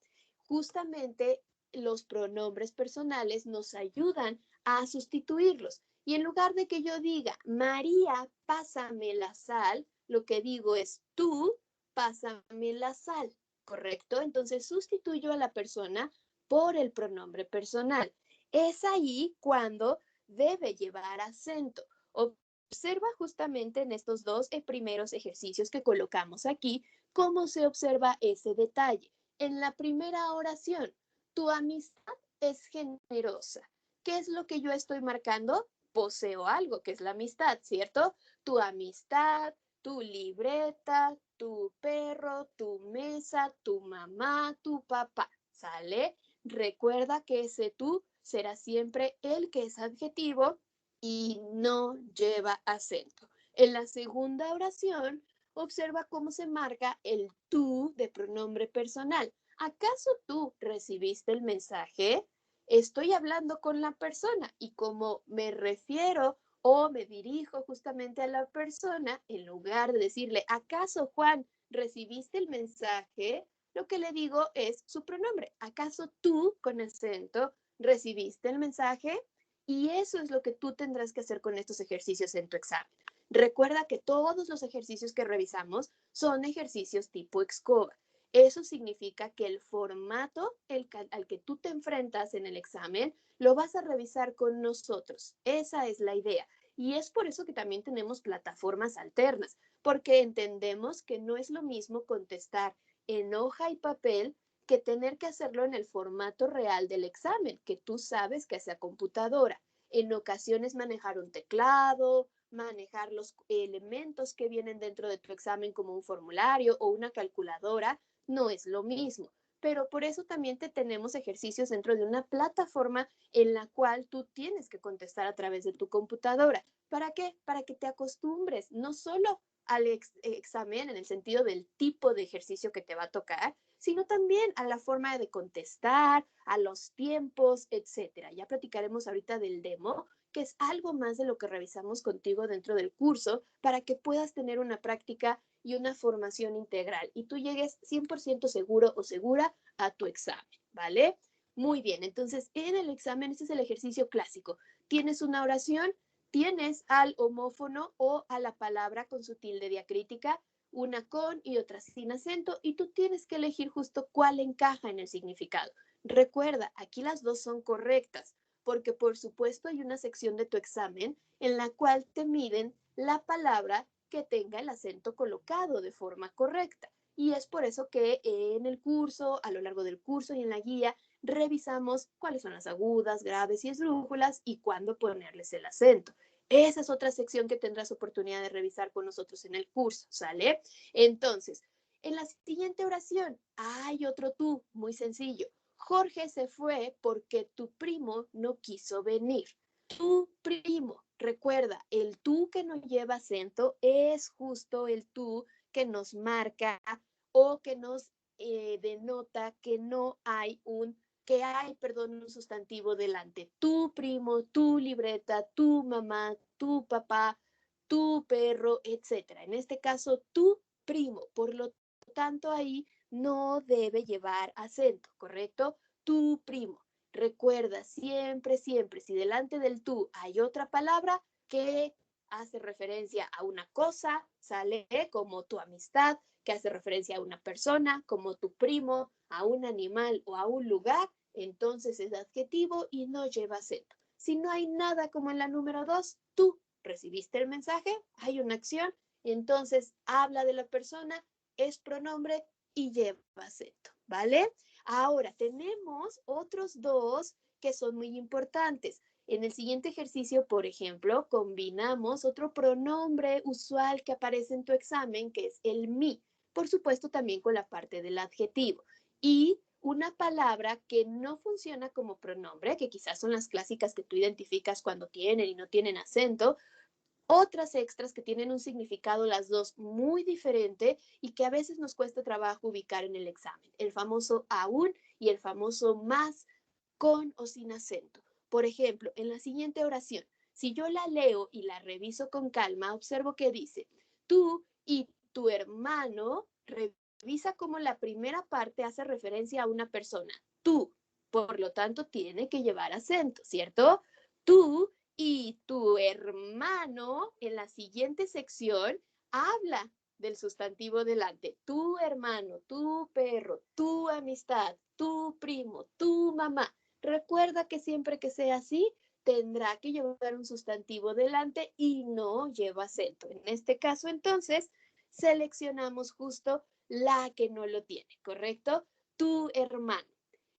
justamente los pronombres personales nos ayudan a sustituirlos. Y en lugar de que yo diga, María, pásame la sal, lo que digo es, tú, pásame la sal, ¿correcto? Entonces sustituyo a la persona por el pronombre personal. Es ahí cuando debe llevar acento. Observa justamente en estos dos primeros ejercicios que colocamos aquí cómo se observa ese detalle. En la primera oración, tu amistad es generosa. ¿Qué es lo que yo estoy marcando? Poseo algo, que es la amistad, ¿cierto? Tu amistad, tu libreta, tu perro, tu mesa, tu mamá, tu papá, ¿sale? Recuerda que ese tú será siempre el que es adjetivo y no lleva acento. En la segunda oración, observa cómo se marca el tú de pronombre personal. ¿Acaso tú recibiste el mensaje? Estoy hablando con la persona y como me refiero o me dirijo justamente a la persona, en lugar de decirle, ¿acaso Juan recibiste el mensaje? Lo que le digo es su pronombre. ¿Acaso tú, con acento, recibiste el mensaje? Y eso es lo que tú tendrás que hacer con estos ejercicios en tu examen. Recuerda que todos los ejercicios que revisamos son ejercicios tipo Excova. Eso significa que el formato al que tú te enfrentas en el examen lo vas a revisar con nosotros. Esa es la idea. Y es por eso que también tenemos plataformas alternas, porque entendemos que no es lo mismo contestar en hoja y papel que tener que hacerlo en el formato real del examen, que tú sabes que hace a computadora. En ocasiones manejar un teclado, manejar los elementos que vienen dentro de tu examen como un formulario o una calculadora, no es lo mismo. Pero por eso también te tenemos ejercicios dentro de una plataforma en la cual tú tienes que contestar a través de tu computadora. ¿Para qué? Para que te acostumbres no solo al examen en el sentido del tipo de ejercicio que te va a tocar, sino también a la forma de contestar, a los tiempos, etcétera. Ya platicaremos ahorita del demo, que es algo más de lo que revisamos contigo dentro del curso para que puedas tener una práctica y una formación integral y tú llegues 100% seguro o segura a tu examen, ¿vale? Muy bien, entonces en el examen, este es el ejercicio clásico. Tienes una oración, tienes al homófono o a la palabra con su tilde diacrítica, una con y otra sin acento, y tú tienes que elegir justo cuál encaja en el significado. Recuerda, aquí las dos son correctas, porque por supuesto hay una sección de tu examen en la cual te miden la palabra que tenga el acento colocado de forma correcta. Y es por eso que en el curso, a lo largo del curso y en la guía, revisamos cuáles son las agudas, graves y esdrújulas y cuándo ponerles el acento. Esa es otra sección que tendrás oportunidad de revisar con nosotros en el curso, ¿sale? Entonces, en la siguiente oración hay otro tú, muy sencillo. Jorge se fue porque tu primo no quiso venir. Tu primo, recuerda, el tú que no lleva acento es justo el tú que nos marca o que nos denota que no hay un sustantivo delante. Tu primo, tu libreta, tu mamá, tu papá, tu perro, etcétera. En este caso, tu primo. Por lo tanto, ahí no debe llevar acento, ¿correcto? Tu primo. Recuerda siempre, siempre, si delante del tú hay otra palabra que hace referencia a una cosa, sale como tu amistad, que hace referencia a una persona, como tu primo, a un animal o a un lugar, entonces es adjetivo y no lleva acento. Si no hay nada como en la número 2, tú recibiste el mensaje, hay una acción, entonces habla de la persona, es pronombre y lleva acento, ¿vale? Ahora tenemos otros dos que son muy importantes. En el siguiente ejercicio, por ejemplo, combinamos otro pronombre usual que aparece en tu examen, que es el mi. Por supuesto, también con la parte del adjetivo. Y una palabra que no funciona como pronombre, que quizás son las clásicas que tú identificas cuando tienen y no tienen acento, otras extras que tienen un significado las dos muy diferente y que a veces nos cuesta trabajo ubicar en el examen. El famoso aún y el famoso más con o sin acento. Por ejemplo, en la siguiente oración, si yo la leo y la reviso con calma, observo que dice, tú y tu hermano, revisa cómo la primera parte hace referencia a una persona, tú, por lo tanto tiene que llevar acento, ¿cierto? Tú y tu hermano en la siguiente sección habla del sustantivo delante. Tu hermano, tu perro, tu amistad, tu primo, tu mamá. Recuerda que siempre que sea así, tendrá que llevar un sustantivo delante y no lleva acento. En este caso, entonces, seleccionamos justo la que no lo tiene, ¿correcto? Tu hermano.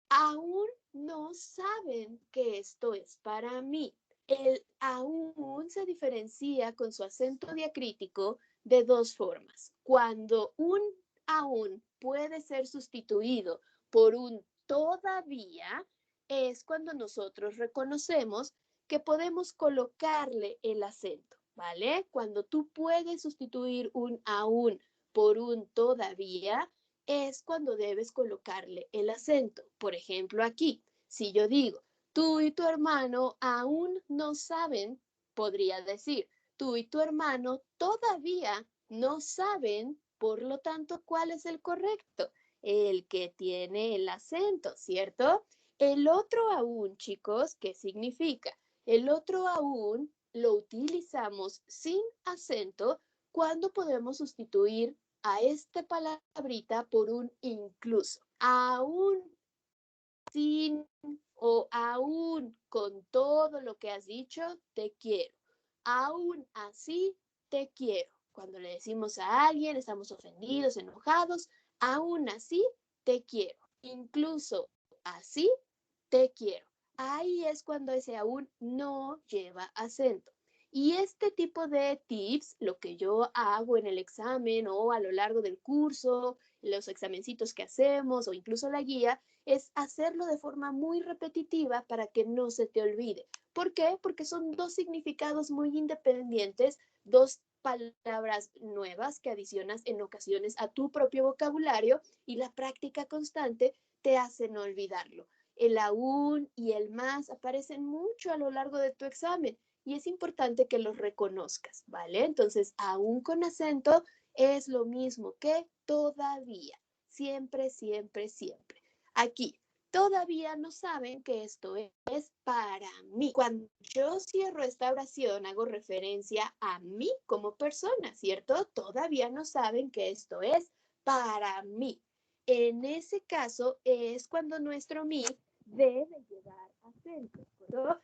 Aún no saben que esto es para mí. El aún se diferencia con su acento diacrítico de dos formas. Cuando un aún puede ser sustituido por un todavía, es cuando nosotros reconocemos que podemos colocarle el acento, ¿vale? Cuando tú puedes sustituir un aún por un todavía, es cuando debes colocarle el acento. Por ejemplo, aquí, si yo digo, tú y tu hermano aún no saben, podría decir, tú y tu hermano todavía no saben, por lo tanto, ¿cuál es el correcto? El que tiene el acento, ¿cierto? El otro aún, chicos, ¿qué significa? El otro aún lo utilizamos sin acento cuando podemos sustituir a esta palabrita por un incluso. Aún sin o aún con todo lo que has dicho, te quiero. Aún así, te quiero. Cuando le decimos a alguien, estamos ofendidos, enojados, aún así, te quiero. Incluso así, te quiero. Ahí es cuando ese aún no lleva acento. Y este tipo de tips, lo que yo hago en el examen o a lo largo del curso, los examencitos que hacemos o incluso la guía, es hacerlo de forma muy repetitiva para que no se te olvide. ¿Por qué? Porque son dos significados muy independientes, dos palabras nuevas que adicionas en ocasiones a tu propio vocabulario y la práctica constante te hace no olvidarlo. El aún y el más aparecen mucho a lo largo de tu examen y es importante que los reconozcas, ¿vale? Entonces, aún con acento es lo mismo que todavía. Siempre, siempre, siempre. Aquí, todavía no saben que esto es para mí. Cuando yo cierro esta oración, hago referencia a mí como persona, ¿cierto? Todavía no saben que esto es para mí. En ese caso es cuando nuestro mí debe llevar acento, ¿no?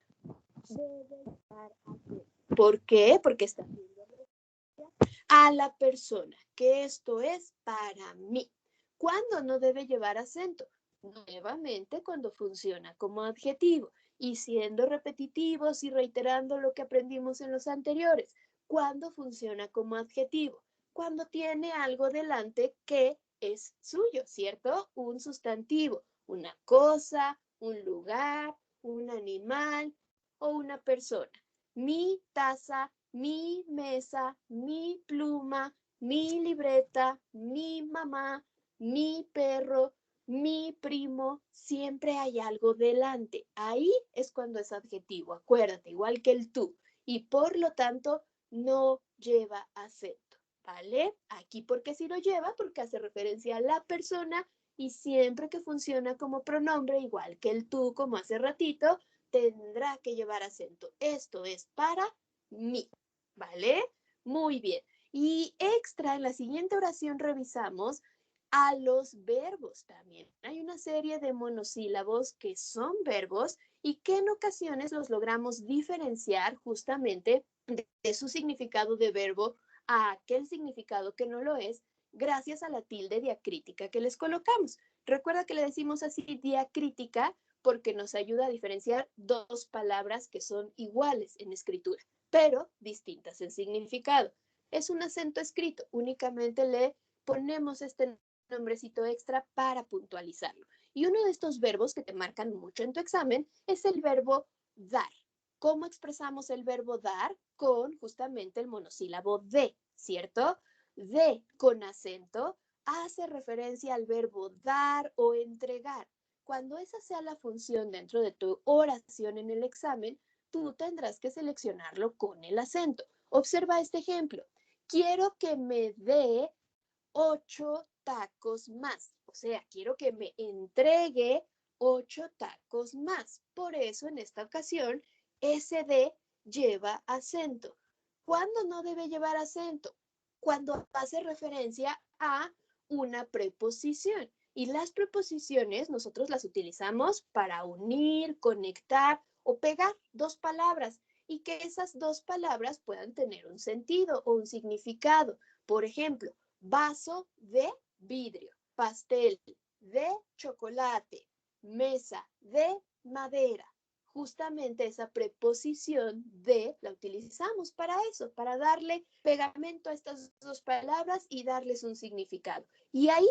Debe llevar acento. ¿Por qué? Porque está haciendo referencia a la persona, que esto es para mí. ¿Cuándo no debe llevar acento? Nuevamente cuando funciona como adjetivo y siendo repetitivos y reiterando lo que aprendimos en los anteriores. ¿Cuándo funciona como adjetivo? Cuando tiene algo delante que es suyo, ¿cierto? Un sustantivo, una cosa, un lugar, un animal o una persona. Mi taza, mi mesa, mi pluma, mi libreta, mi mamá, mi perro, mi primo, siempre hay algo delante. Ahí es cuando es adjetivo, acuérdate, igual que el tú. Y por lo tanto, no lleva acento, ¿vale? Aquí porque sí lo lleva, porque hace referencia a la persona y siempre que funciona como pronombre, igual que el tú, como hace ratito, tendrá que llevar acento. Esto es para mí, ¿vale? Muy bien. Y extra, en la siguiente oración revisamos a los verbos también. Hay una serie de monosílabos que son verbos y que en ocasiones los logramos diferenciar justamente de su significado de verbo a aquel significado que no lo es gracias a la tilde diacrítica que les colocamos. Recuerda que le decimos así diacrítica porque nos ayuda a diferenciar dos palabras que son iguales en escritura, pero distintas en significado. Es un acento escrito, únicamente le ponemos este nombrecito extra para puntualizarlo. Y uno de estos verbos que te marcan mucho en tu examen es el verbo dar. ¿Cómo expresamos el verbo dar? Con justamente el monosílabo de, ¿cierto? De con acento hace referencia al verbo dar o entregar. Cuando esa sea la función dentro de tu oración en el examen, tú tendrás que seleccionarlo con el acento. Observa este ejemplo. Quiero que me dé 8 tacos más. O sea, quiero que me entregue 8 tacos más. Por eso, en esta ocasión, ese de lleva acento. ¿Cuándo no debe llevar acento? Cuando hace referencia a una preposición. Y las preposiciones nosotros las utilizamos para unir, conectar o pegar dos palabras y que esas dos palabras puedan tener un sentido o un significado. Por ejemplo, vaso de vidrio, pastel de chocolate, mesa de madera. Justamente esa preposición de la utilizamos para eso, para darle pegamento a estas dos palabras y darles un significado. Y ahí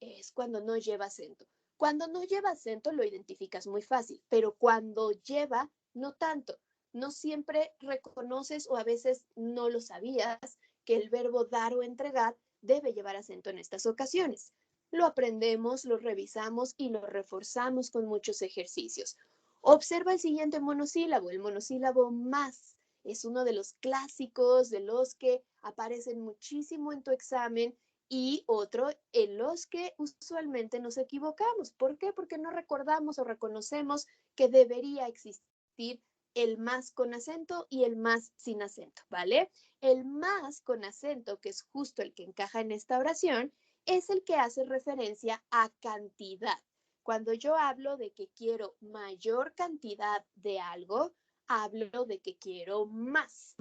es cuando no lleva acento. Cuando no lleva acento lo identificas muy fácil, pero cuando lleva, no tanto. No siempre reconoces o a veces no lo sabías que el verbo dar o entregar debe llevar acento en estas ocasiones. Lo aprendemos, lo revisamos y lo reforzamos con muchos ejercicios. Observa el siguiente monosílabo, el monosílabo más. Es uno de los clásicos, de los que aparecen muchísimo en tu examen y otro en los que usualmente nos equivocamos. ¿Por qué? Porque no recordamos o reconocemos que debería existir el más con acento y el más sin acento, ¿vale? El más con acento, que es justo el que encaja en esta oración, es el que hace referencia a cantidad. Cuando yo hablo de que quiero mayor cantidad de algo, hablo de que quiero más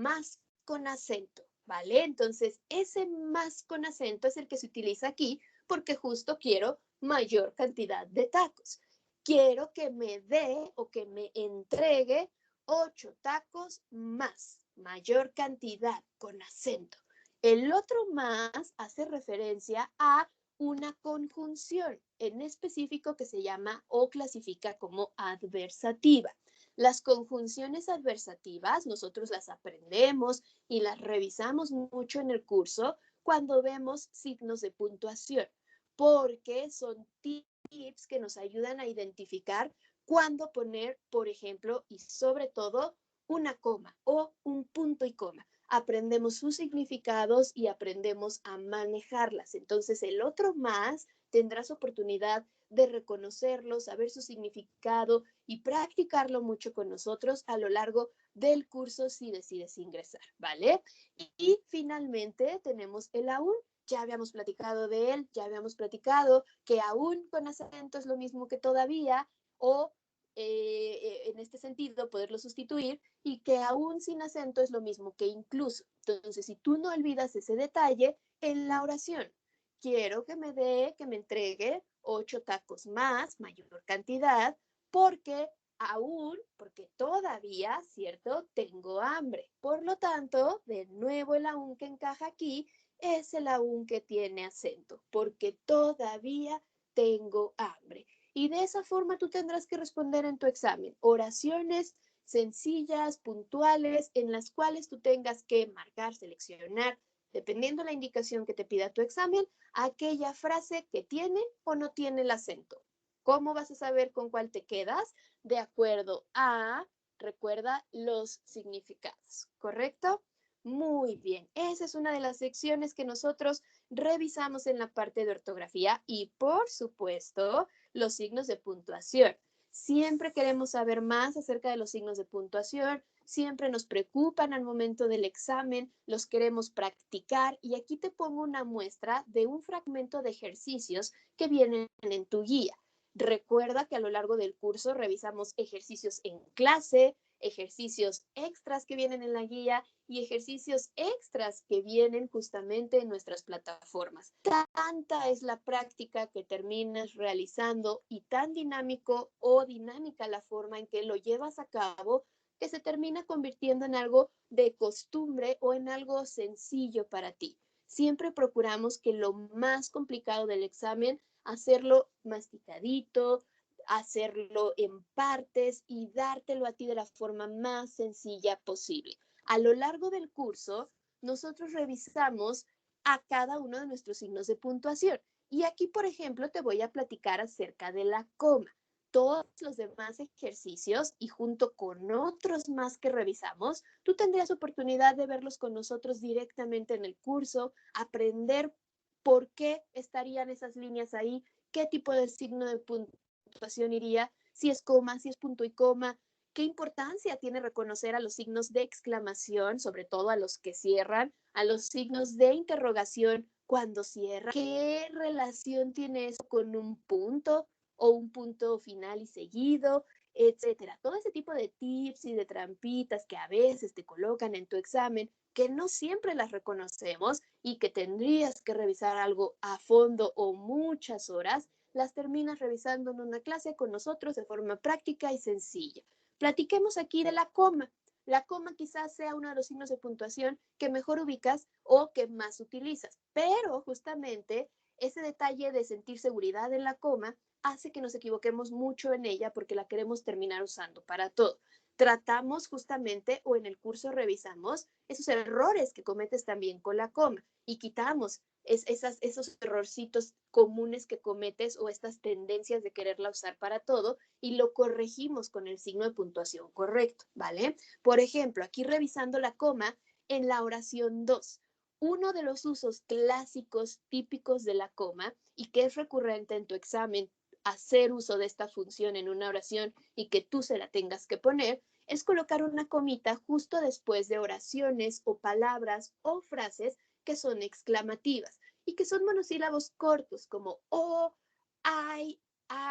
con acento, ¿vale? Entonces, ese más con acento es el que se utiliza aquí porque justo quiero mayor cantidad de tacos. Quiero que me dé o que me entregue 8 tacos más, mayor cantidad con acento. El otro más hace referencia a una conjunción en específico que se llama o clasifica como adversativa. Las conjunciones adversativas nosotros las aprendemos y las revisamos mucho en el curso cuando vemos signos de puntuación, porque son tips que nos ayudan a identificar cuándo poner, por ejemplo, y sobre todo, una coma o un punto y coma. Aprendemos sus significados y aprendemos a manejarlas. Entonces, el otro más tendrás oportunidad de reconocerlo, saber su significado y practicarlo mucho con nosotros a lo largo del curso si decides ingresar, ¿vale? Y finalmente tenemos el aún. Ya habíamos platicado de él, ya habíamos platicado que aún con acento es lo mismo que todavía o en este sentido poderlo sustituir y que aún sin acento es lo mismo que incluso. Entonces, si tú no olvidas ese detalle en la oración, quiero que me dé, que me entregue 8 tacos más, mayor cantidad, porque aún, porque todavía, ¿cierto? Tengo hambre. Por lo tanto, de nuevo el aún que encaja aquí es el aún que tiene acento, porque todavía tengo hambre. Y de esa forma tú tendrás que responder en tu examen oraciones sencillas, puntuales, en las cuales tú tengas que marcar, seleccionar, dependiendo la indicación que te pida tu examen, aquella frase que tiene o no tiene el acento. ¿Cómo vas a saber con cuál te quedas? De acuerdo a, recuerda, los significados, ¿correcto? Muy bien, esa es una de las secciones que nosotros revisamos en la parte de ortografía y, por supuesto, los signos de puntuación. Siempre queremos saber más acerca de los signos de puntuación, siempre nos preocupan al momento del examen, los queremos practicar y aquí te pongo una muestra de un fragmento de ejercicios que vienen en tu guía. Recuerda que a lo largo del curso revisamos ejercicios en clase, ejercicios extras que vienen en la guía y ejercicios extras que vienen justamente en nuestras plataformas. Tanta es la práctica que terminas realizando y tan dinámico o dinámica la forma en que lo llevas a cabo que se termina convirtiendo en algo de costumbre o en algo sencillo para ti. Siempre procuramos que lo más complicado del examen, hacerlo masticadito, hacerlo en partes y dártelo a ti de la forma más sencilla posible. A lo largo del curso, nosotros revisamos a cada uno de nuestros signos de puntuación. Y aquí, por ejemplo, te voy a platicar acerca de la coma. Todos los demás ejercicios y junto con otros más que revisamos, tú tendrías oportunidad de verlos con nosotros directamente en el curso, aprender por qué estarían esas líneas ahí, qué tipo de signo de puntuación iría, si es coma, si es punto y coma, qué importancia tiene reconocer a los signos de exclamación, sobre todo a los que cierran, a los signos de interrogación cuando cierran, qué relación tiene eso con un punto o un punto final y seguido, etcétera. Todo ese tipo de tips y de trampitas que a veces te colocan en tu examen, que no siempre las reconocemos y que tendrías que revisar algo a fondo o muchas horas, las terminas revisando en una clase con nosotros de forma práctica y sencilla. Platiquemos aquí de la coma. La coma quizás sea uno de los signos de puntuación que mejor ubicas o que más utilizas, pero justamente ese detalle de sentir seguridad en la coma hace que nos equivoquemos mucho en ella porque la queremos terminar usando para todo. Tratamos justamente o en el curso revisamos esos errores que cometes también con la coma y quitamos esos errorcitos comunes que cometes o estas tendencias de quererla usar para todo y lo corregimos con el signo de puntuación correcto, ¿vale? Por ejemplo, aquí revisando la coma en la oración 2. Uno de los usos clásicos típicos de la coma y que es recurrente en tu examen hacer uso de esta función en una oración y que tú se la tengas que poner, es colocar una comita justo después de oraciones o palabras o frases que son exclamativas y que son monosílabos cortos como o, ay,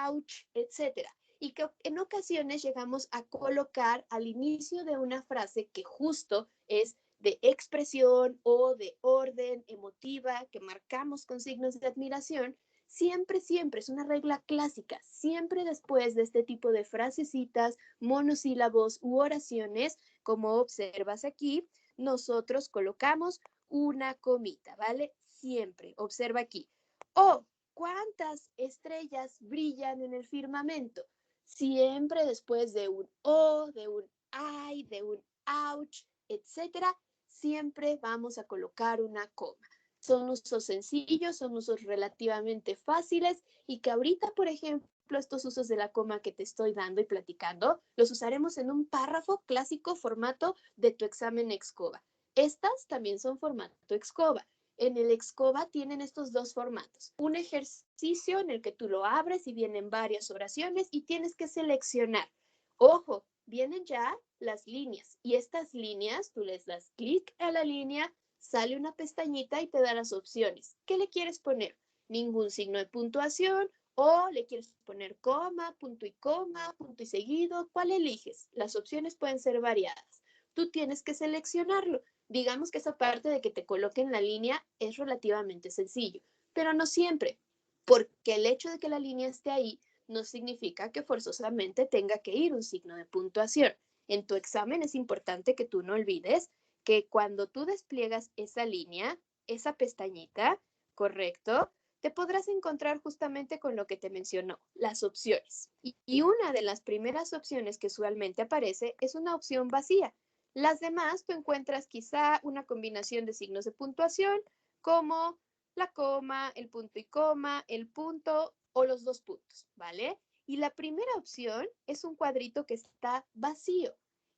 ouch, etcétera. Y que en ocasiones llegamos a colocar al inicio de una frase que justo es de expresión o de orden emotiva que marcamos con signos de admiración, siempre, siempre es una regla clásica, siempre después de este tipo de frasecitas, monosílabos u oraciones, como observas aquí, nosotros colocamos una comita, ¿vale? Siempre, observa aquí. O, ¿cuántas estrellas brillan en el firmamento? Siempre después de un o, de un ay, de un ouch, etcétera, siempre vamos a colocar una coma. Son usos sencillos, son usos relativamente fáciles y que ahorita, por ejemplo, estos usos de la coma que te estoy dando y platicando, los usaremos en un párrafo clásico formato de tu examen Excova. Estas también son formato Excova. En el Excova tienen estos dos formatos. Un ejercicio en el que tú lo abres y vienen varias oraciones y tienes que seleccionar. Ojo, vienen ya las líneas y estas líneas, tú les das clic a la línea, sale una pestañita y te da las opciones. ¿Qué le quieres poner? Ningún signo de puntuación o le quieres poner coma, punto y seguido. ¿Cuál eliges? Las opciones pueden ser variadas. Tú tienes que seleccionarlo. Digamos que esa parte de que te coloquen la línea es relativamente sencillo, pero no siempre, porque el hecho de que la línea esté ahí no significa que forzosamente tenga que ir un signo de puntuación. En tu examen es importante que tú no olvides que cuando tú despliegas esa línea, esa pestañita, correcto, te podrás encontrar justamente con lo que te mencionó, las opciones. Y una de las primeras opciones que usualmente aparece es una opción vacía. Las demás tú encuentras quizá una combinación de signos de puntuación como la coma, el punto y coma, el punto o los dos puntos, ¿vale? Y la primera opción es un cuadrito que está vacío.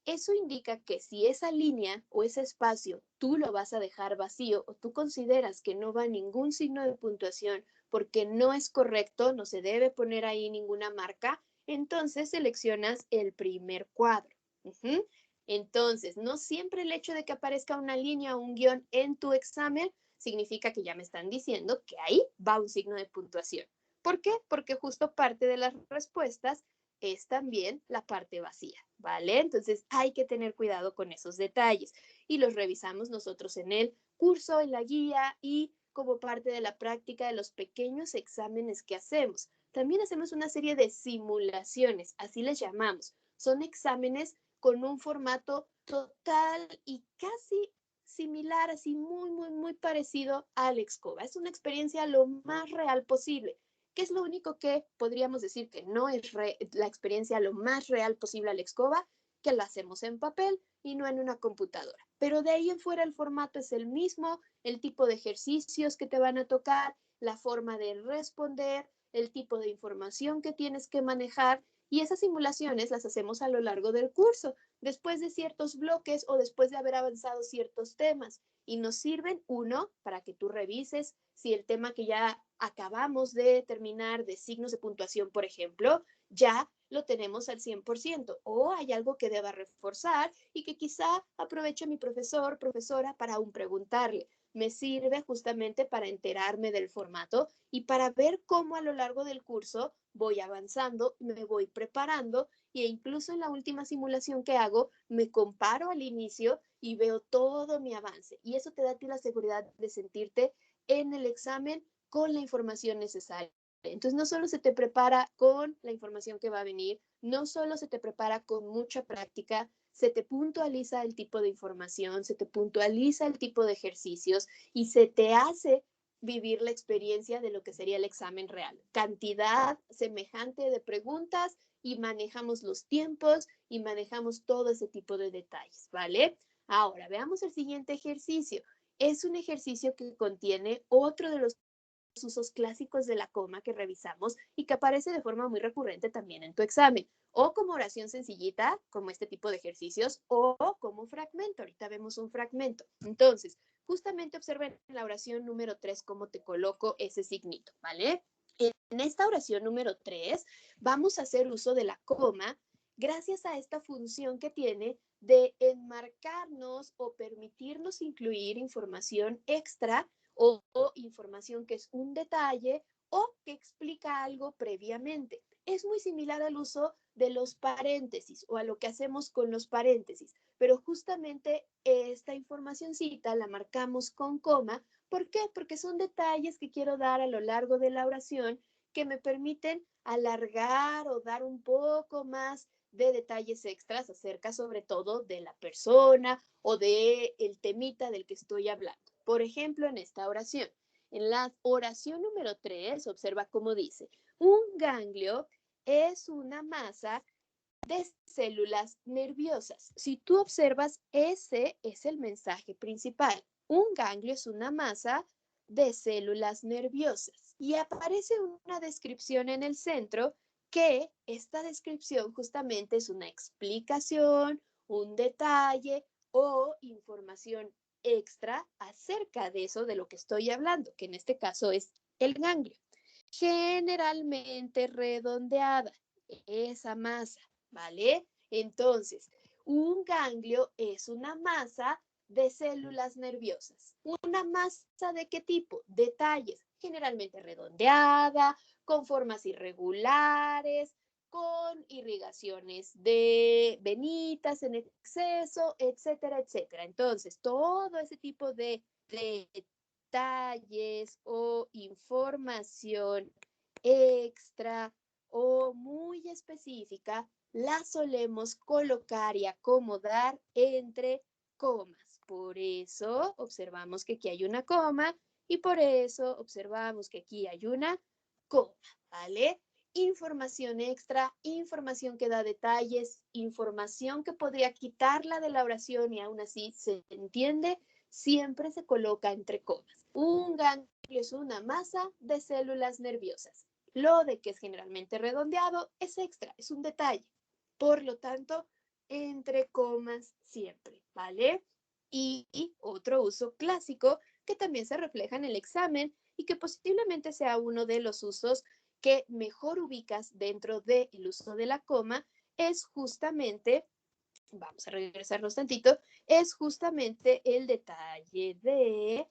Eso indica que si esa línea o ese espacio tú lo vas a dejar vacío o tú consideras que no va ningún signo de puntuación porque no es correcto, no se debe poner ahí ninguna marca, entonces seleccionas el primer cuadro. Entonces, no siempre el hecho de que aparezca una línea o un guión en tu examen significa que ya me están diciendo que ahí va un signo de puntuación. ¿Por qué? Porque justo parte de las respuestas es también la parte vacía, ¿vale? Entonces hay que tener cuidado con esos detalles y los revisamos nosotros en el curso, en la guía y como parte de la práctica de los pequeños exámenes que hacemos. También hacemos una serie de simulaciones, así les llamamos. Son exámenes con un formato total y casi similar, así muy parecido al Excova. Es una experiencia lo más real posible, que es lo único que podríamos decir que no es la experiencia lo más real posible al Excova, que la hacemos en papel y no en una computadora. Pero de ahí en fuera el formato es el mismo, el tipo de ejercicios que te van a tocar, la forma de responder, el tipo de información que tienes que manejar y esas simulaciones las hacemos a lo largo del curso, después de ciertos bloques o después de haber avanzado ciertos temas y nos sirven, uno, para que tú revises si el tema que ya acabamos de terminar de signos de puntuación, por ejemplo, ya lo tenemos al 100% o hay algo que deba reforzar y que quizá aproveche mi profesor, profesora para aún preguntarle. Me sirve justamente para enterarme del formato y para ver cómo a lo largo del curso voy avanzando, me voy preparando e incluso en la última simulación que hago me comparo al inicio y veo todo mi avance. Y eso te da a ti la seguridad de sentirte en el examen con la información necesaria. Entonces, no solo se te prepara con la información que va a venir, no solo se te prepara con mucha práctica, se te puntualiza el tipo de información, se te puntualiza el tipo de ejercicios y se te hace vivir la experiencia de lo que sería el examen real. Cantidad semejante de preguntas y manejamos los tiempos y manejamos todo ese tipo de detalles, ¿vale? Ahora, veamos el siguiente ejercicio. Es un ejercicio que contiene otro de los usos clásicos de la coma que revisamos y que aparece de forma muy recurrente también en tu examen, o como oración sencillita, como este tipo de ejercicios, o como fragmento. Ahorita vemos un fragmento. Entonces, justamente observen en la oración número 3 cómo te coloco ese signito, ¿vale? En esta oración número 3 vamos a hacer uso de la coma gracias a esta función que tiene de enmarcarnos o permitirnos incluir información extra o información que es un detalle o que explica algo previamente. Es muy similar al uso de los paréntesis o a lo que hacemos con los paréntesis, pero justamente esta informacioncita la marcamos con coma. ¿Por qué? Porque son detalles que quiero dar a lo largo de la oración que me permiten alargar o dar un poco más de detalles extras acerca sobre todo de la persona o de el temita del que estoy hablando. Por ejemplo, en esta oración. En la oración número 3, observa cómo dice, un ganglio es una masa de células nerviosas. Si tú observas, ese es el mensaje principal. Un ganglio es una masa de células nerviosas. Y aparece una descripción en el centro que esta descripción justamente es una explicación, un detalle o información extra acerca de eso de lo que estoy hablando, que en este caso es el ganglio. Generalmente redondeada, esa masa, ¿vale? Entonces, un ganglio es una masa de células nerviosas. ¿Una masa de qué tipo? Detalles, generalmente redondeada, con formas irregulares, con irrigaciones de venitas en exceso, etcétera, etcétera. Entonces, todo ese tipo de detalles o información extra o muy específica la solemos colocar y acomodar entre comas. Por eso observamos que aquí hay una coma y por eso observamos que aquí hay una coma, ¿vale? Información extra, información que da detalles, información que podría quitarla de la oración y aún así se entiende, siempre se coloca entre comas. Un ganglio es una masa de células nerviosas. Lo de que es generalmente redondeado es extra, es un detalle. Por lo tanto, entre comas siempre, ¿vale? Y otro uso clásico que también se refleja en el examen y que posiblemente sea uno de los usos que mejor ubicas dentro del uso de la coma es justamente, vamos a regresarnos tantito, es justamente el detalle de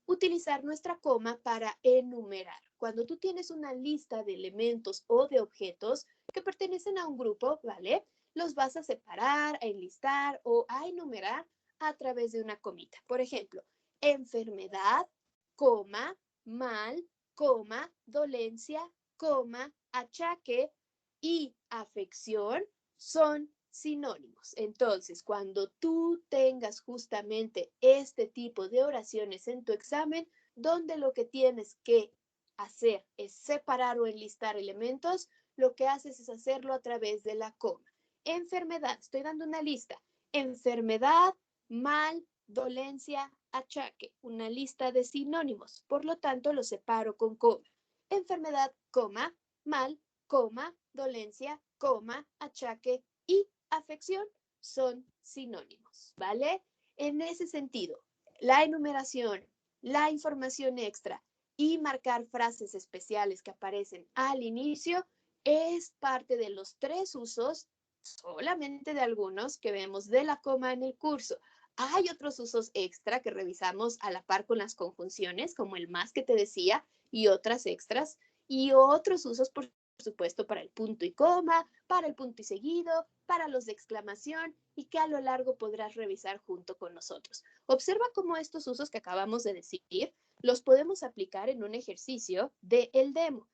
utilizar nuestra coma para enumerar. Cuando tú tienes una lista de elementos o de objetos que pertenecen a un grupo, ¿vale? los vas a separar, a enlistar o a enumerar a través de una comita. Por ejemplo, enfermedad, coma, mal, coma, dolencia, coma, achaque y afección son sinónimos. Entonces, cuando tú tengas justamente este tipo de oraciones en tu examen, donde lo que tienes que hacer es separar o enlistar elementos, lo que haces es hacerlo a través de la coma. Enfermedad, estoy dando una lista. Enfermedad, mal, dolencia, achaque, una lista de sinónimos. Por lo tanto, lo separo con coma. Enfermedad, coma, mal, coma, dolencia, coma, achaque y afección son sinónimos, ¿vale? En ese sentido, la enumeración, la información extra y marcar frases especiales que aparecen al inicio es parte de los 3 usos, solamente de algunos que vemos de la coma en el curso. Hay otros usos extra que revisamos a la par con las conjunciones, como el más que te decía, y otras extras, y otros usos, por supuesto, para el punto y coma, para el punto y seguido, para los de exclamación, y que a lo largo podrás revisar junto con nosotros. Observa cómo estos usos que acabamos de decir los podemos aplicar en un ejercicio de el demo.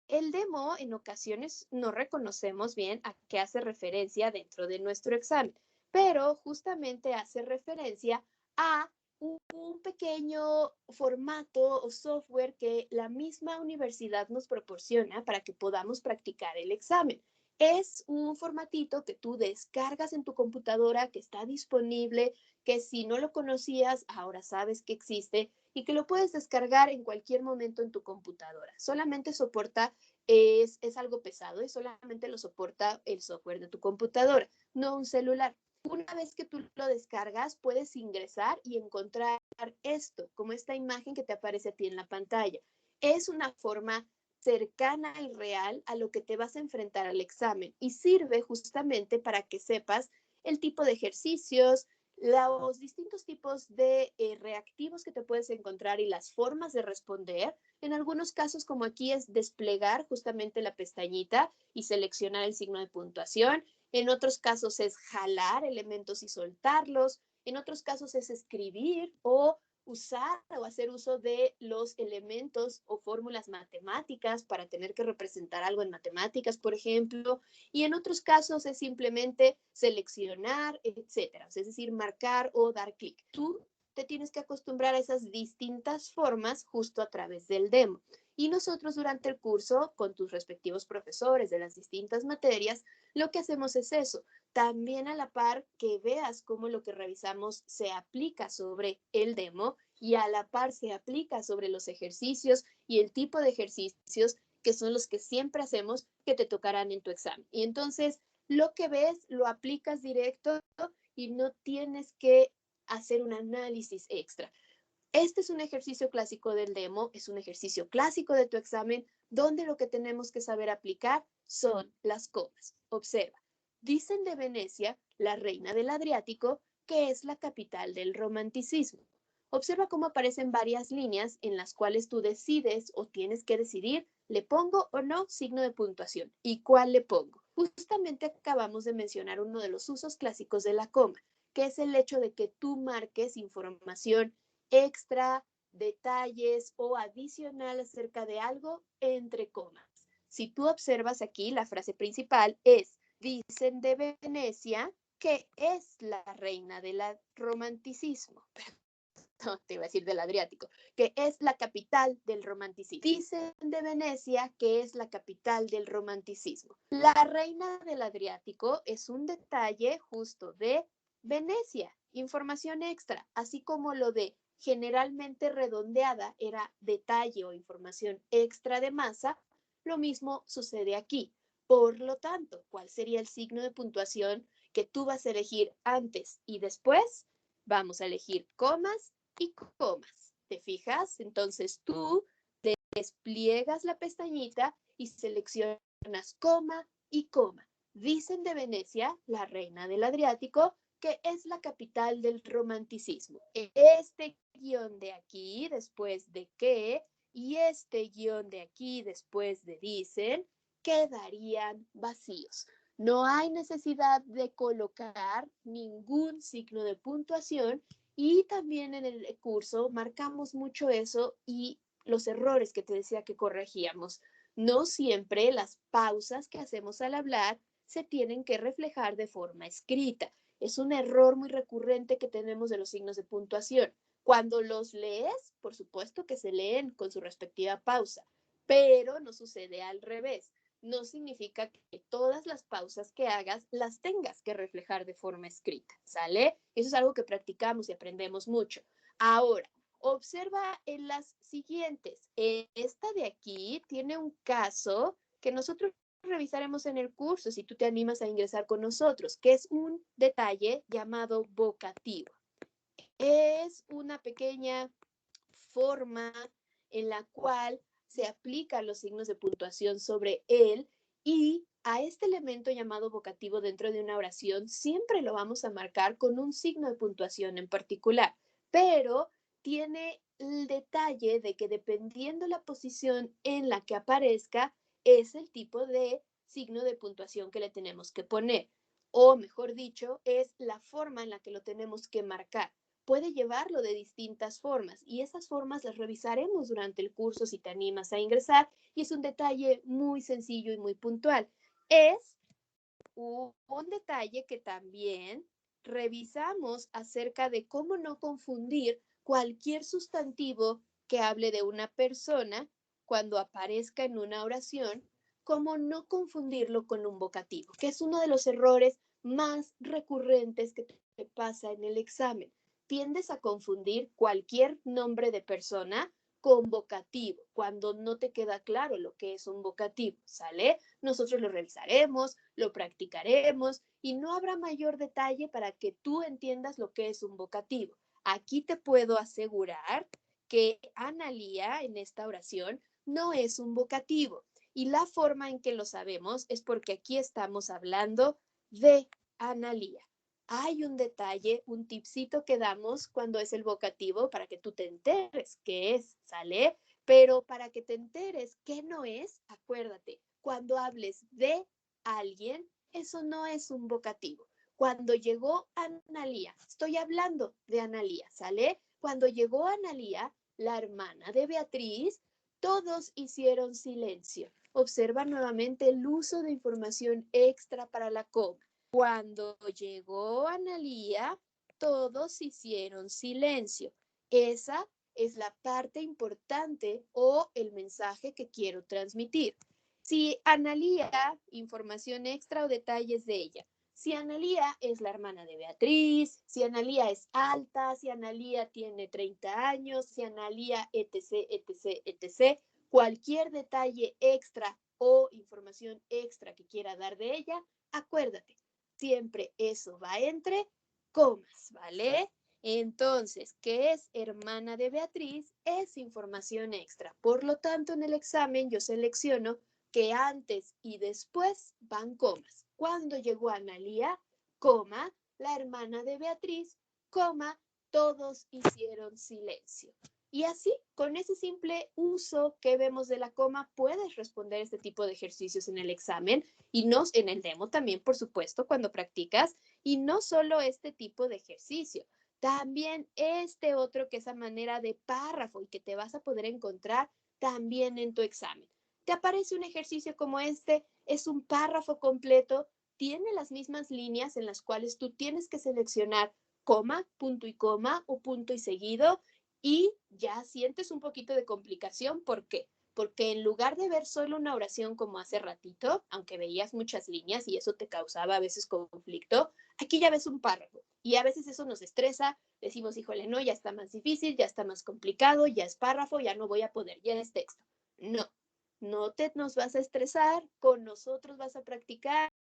El demo en ocasiones no reconocemos bien a qué hace referencia dentro de nuestro examen, pero justamente hace referencia a un pequeño formato o software que la misma universidad nos proporciona para que podamos practicar el examen. Es un formatito que tú descargas en tu computadora, que está disponible, que si no lo conocías, ahora sabes que existe y que lo puedes descargar en cualquier momento en tu computadora. Solamente soporta, es algo pesado y solamente lo soporta el software de tu computadora, no un celular. Una vez que tú lo descargas, puedes ingresar y encontrar esto, como esta imagen que te aparece a ti en la pantalla. Es una forma cercana y real a lo que te vas a enfrentar al examen y sirve justamente para que sepas el tipo de ejercicios, los distintos tipos de reactivos que te puedes encontrar y las formas de responder. En algunos casos, como aquí, es desplegar justamente la pestañita y seleccionar el signo de puntuación. En otros casos es jalar elementos y soltarlos. En otros casos es escribir o usar o hacer uso de los elementos o fórmulas matemáticas para tener que representar algo en matemáticas, por ejemplo, y en otros casos es simplemente seleccionar, etcétera, es decir, marcar o dar clic. Tú te tienes que acostumbrar a esas distintas formas justo a través del demo. Y nosotros durante el curso, con tus respectivos profesores de las distintas materias, lo que hacemos es eso, también a la par que veas cómo lo que revisamos se aplica sobre el demo y a la par se aplica sobre los ejercicios y el tipo de ejercicios que son los que siempre hacemos que te tocarán en tu examen. Y entonces lo que ves lo aplicas directo y no tienes que hacer un análisis extra. Este es un ejercicio clásico del demo, es un ejercicio clásico de tu examen, donde lo que tenemos que saber aplicar son las comas. Observa, dicen de Venecia, la reina del Adriático, que es la capital del romanticismo. Observa cómo aparecen varias líneas en las cuales tú decides o tienes que decidir, ¿le pongo o no signo de puntuación? ¿Y cuál le pongo? Justamente acabamos de mencionar uno de los usos clásicos de la coma, que es el hecho de que tú marques información extra, detalles o adicional acerca de algo entre comas. Si tú observas aquí, la frase principal es, dicen de Venecia que es la reina del romanticismo. No, te iba a decir del Adriático, que es la capital del romanticismo. Dicen de Venecia que es la capital del romanticismo. La reina del Adriático es un detalle justo de Venecia, información extra, así como lo de generalmente redondeada era detalle o información extra de masa, lo mismo sucede aquí. Por lo tanto, ¿cuál sería el signo de puntuación que tú vas a elegir antes y después? Vamos a elegir comas y comas. ¿Te fijas? Entonces tú despliegas la pestañita y seleccionas coma y coma. Dicen de Venecia, la reina del Adriático, que es la capital del romanticismo. Este guión de aquí, después de que, y este guión de aquí, después de dicen, quedarían vacíos. No hay necesidad de colocar ningún signo de puntuación y también en el curso marcamos mucho eso y los errores que te decía que corregíamos. No siempre las pausas que hacemos al hablar se tienen que reflejar de forma escrita. Es un error muy recurrente que tenemos de los signos de puntuación. Cuando los lees, por supuesto que se leen con su respectiva pausa, pero no sucede al revés. No significa que todas las pausas que hagas las tengas que reflejar de forma escrita, ¿sale? Eso es algo que practicamos y aprendemos mucho. Ahora, observa en las siguientes. Esta de aquí tiene un caso que nosotros revisaremos en el curso si tú te animas a ingresar con nosotros, que es un detalle llamado vocativo. Es una pequeña forma en la cual se aplican los signos de puntuación sobre él y a este elemento llamado vocativo dentro de una oración siempre lo vamos a marcar con un signo de puntuación en particular, pero tiene el detalle de que dependiendo la posición en la que aparezca es el tipo de signo de puntuación que le tenemos que poner, o mejor dicho, es la forma en la que lo tenemos que marcar. Puede llevarlo de distintas formas y esas formas las revisaremos durante el curso si te animas a ingresar y es un detalle muy sencillo y muy puntual. Es un detalle que también revisamos acerca de cómo no confundir cualquier sustantivo que hable de una persona cuando aparezca en una oración, cómo no confundirlo con un vocativo, que es uno de los errores más recurrentes que te pasa en el examen. Tiendes a confundir cualquier nombre de persona con vocativo, cuando no te queda claro lo que es un vocativo, ¿sale? Nosotros lo revisaremos, lo practicaremos y no habrá mayor detalle para que tú entiendas lo que es un vocativo. Aquí te puedo asegurar que Analía en esta oración no es un vocativo y la forma en que lo sabemos es porque aquí estamos hablando de Analía. Hay un detalle, un tipcito que damos cuando es el vocativo para que tú te enteres qué es, ¿sale? Pero para que te enteres qué no es, acuérdate, cuando hables de alguien, eso no es un vocativo. Cuando llegó Analía, estoy hablando de Analía, ¿sale? Cuando llegó Analía, la hermana de Beatriz, todos hicieron silencio. Observa nuevamente el uso de información extra para la coma. Cuando llegó Analía, todos hicieron silencio. Esa es la parte importante o el mensaje que quiero transmitir. Si Analía, información extra o detalles de ella. Si Analía es la hermana de Beatriz, si Analía es alta, si Analía tiene 30 años, si Analía, etc., etc., etc., cualquier detalle extra o información extra que quiera dar de ella, acuérdate, siempre eso va entre comas, ¿vale? Entonces, ¿qué es hermana de Beatriz? Es información extra. Por lo tanto, en el examen yo selecciono que antes y después van comas. Cuando llegó Analía, coma, la hermana de Beatriz, coma, todos hicieron silencio. Y así, con ese simple uso que vemos de la coma, puedes responder este tipo de ejercicios en el examen y no en el demo también, por supuesto, cuando practicas. Y no solo este tipo de ejercicio, también este otro que es a manera de párrafo y que te vas a poder encontrar también en tu examen. ¿Te aparece un ejercicio como este? Es un párrafo completo, tiene las mismas líneas en las cuales tú tienes que seleccionar coma, punto y coma o punto y seguido y ya sientes un poquito de complicación. ¿Por qué? Porque en lugar de ver solo una oración como hace ratito, aunque veías muchas líneas y eso te causaba a veces conflicto, aquí ya ves un párrafo y a veces eso nos estresa, decimos, híjole, no, ya está más difícil, ya está más complicado, ya es párrafo, ya no voy a poder, ya es texto. No, no te nos vas a estresar, con nosotros vas a practicar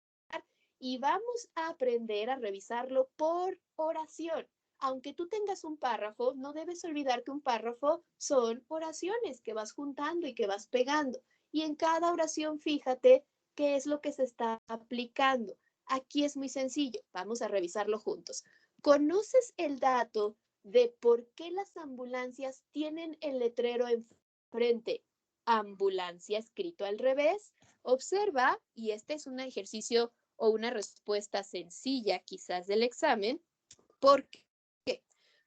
y vamos a aprender a revisarlo por oración. Aunque tú tengas un párrafo, no debes olvidar que un párrafo son oraciones que vas juntando y que vas pegando. Y en cada oración, fíjate qué es lo que se está aplicando. Aquí es muy sencillo, vamos a revisarlo juntos. ¿Conoces el dato de por qué las ambulancias tienen el letrero enfrente? Ambulancia escrito al revés. Observa, y este es un ejercicio o una respuesta sencilla quizás del examen. ¿Por qué?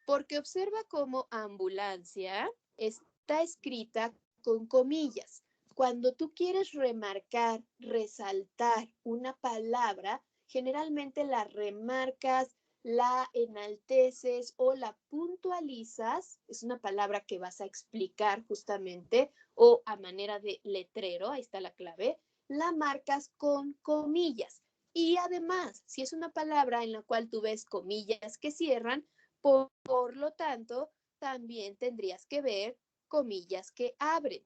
Porque observa cómo ambulancia está escrita con comillas. Cuando tú quieres remarcar, resaltar una palabra, generalmente la remarcas, la enalteces o la puntualizas. Es una palabra que vas a explicar justamente o a manera de letrero, ahí está la clave, la marcas con comillas. Y además, si es una palabra en la cual tú ves comillas que cierran, por lo tanto, también tendrías que ver comillas que abren,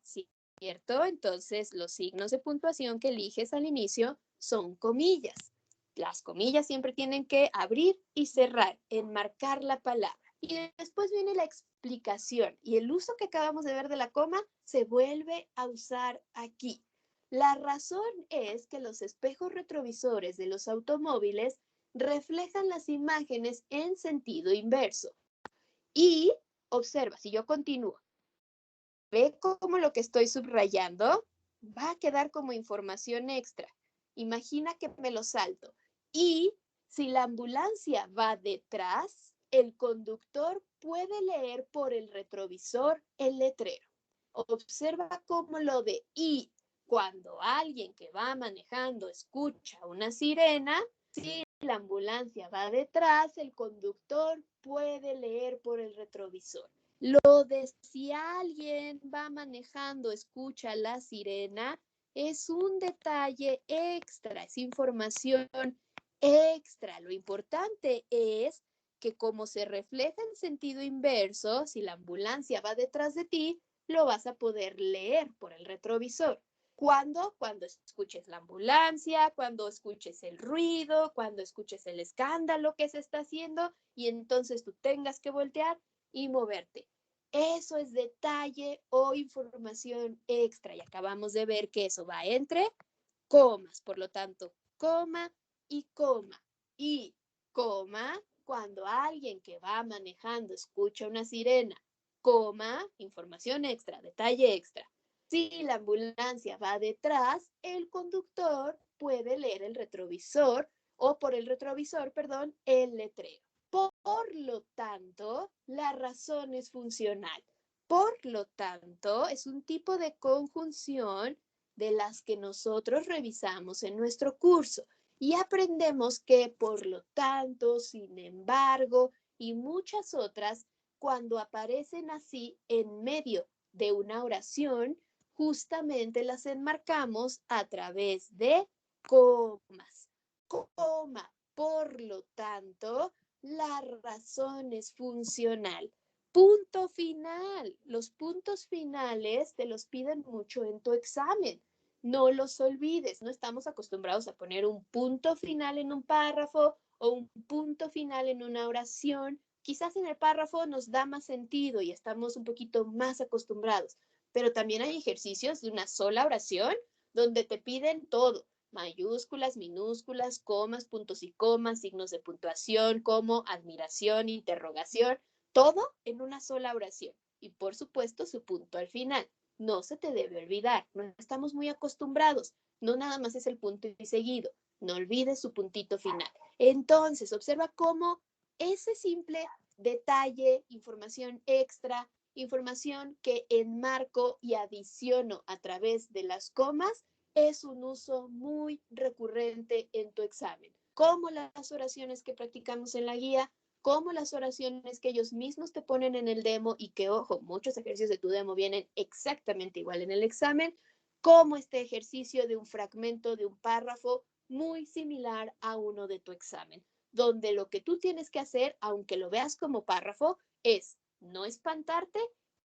¿cierto? Entonces, los signos de puntuación que eliges al inicio son comillas. Las comillas siempre tienen que abrir y cerrar, enmarcar la palabra. Y después viene la explicación y el uso que acabamos de ver de la coma se vuelve a usar aquí. La razón es que los espejos retrovisores de los automóviles reflejan las imágenes en sentido inverso. Y observa, si yo continúo, ve cómo lo que estoy subrayando va a quedar como información extra. Imagina que me lo salto. Y si la ambulancia va detrás, el conductor puede leer por el retrovisor el letrero. Observa cómo lo de y cuando alguien que va manejando escucha una sirena, si la ambulancia va detrás, el conductor puede leer por el retrovisor. Lo de si alguien va manejando, escucha la sirena, es un detalle extra, es información extra. Lo importante es que como se refleja en sentido inverso, si la ambulancia va detrás de ti, lo vas a poder leer por el retrovisor. ¿Cuándo? Cuando escuches la ambulancia, cuando escuches el ruido, cuando escuches el escándalo que se está haciendo y entonces tú tengas que voltear y moverte. Eso es detalle o información extra y acabamos de ver que eso va entre comas, por lo tanto, coma y coma. Y coma, cuando alguien que va manejando escucha una sirena, coma, información extra, detalle extra. Si la ambulancia va detrás, el conductor puede leer el retrovisor o por el retrovisor, perdón, el letrero. Por lo tanto, la razón es funcional. Por lo tanto, es un tipo de conjunción de las que nosotros revisamos en nuestro curso y aprendemos que, por lo tanto, sin embargo, y muchas otras, cuando aparecen así en medio de una oración, justamente las enmarcamos a través de comas. Coma, por lo tanto, la razón es funcional. Punto final. Los puntos finales te los piden mucho en tu examen. No los olvides. No estamos acostumbrados a poner un punto final en un párrafo o un punto final en una oración. Quizás en el párrafo nos da más sentido y estamos un poquito más acostumbrados, pero también hay ejercicios de una sola oración donde te piden todo. Mayúsculas, minúsculas, comas, puntos y comas, signos de puntuación, como admiración, interrogación, todo en una sola oración. Y por supuesto su punto al final. No se te debe olvidar, no estamos muy acostumbrados. No nada más es el punto y seguido. No olvides su puntito final. Entonces, observa cómo ese simple detalle, información extra, información que enmarco y adiciono a través de las comas, es un uso muy recurrente en tu examen, como las oraciones que practicamos en la guía, como las oraciones que ellos mismos te ponen en el demo y que, ojo, muchos ejercicios de tu demo vienen exactamente igual en el examen, como este ejercicio de un fragmento de un párrafo muy similar a uno de tu examen, donde lo que tú tienes que hacer, aunque lo veas como párrafo, es no espantarte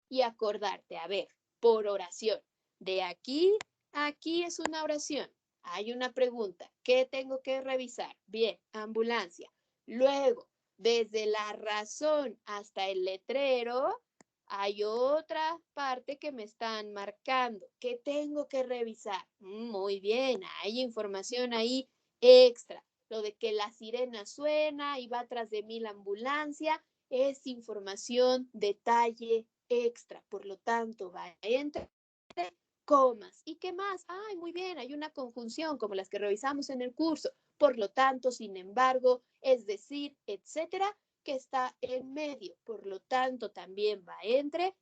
y acordarte, a ver, por oración, de aquí aquí es una oración. Hay una pregunta. ¿Qué tengo que revisar? Bien, ambulancia. Luego, desde la razón hasta el letrero, hay otra parte que me están marcando. ¿Qué tengo que revisar? Muy bien, hay información ahí extra. Lo de que la sirena suena y va atrás de mí la ambulancia es información, detalle extra. Por lo tanto, va entre comas. ¿Y qué más? Ay, muy bien, hay una conjunción como las que revisamos en el curso. por lo tanto, sin embargo, es decir, etcétera, que está en medio. Por lo tanto, también va entre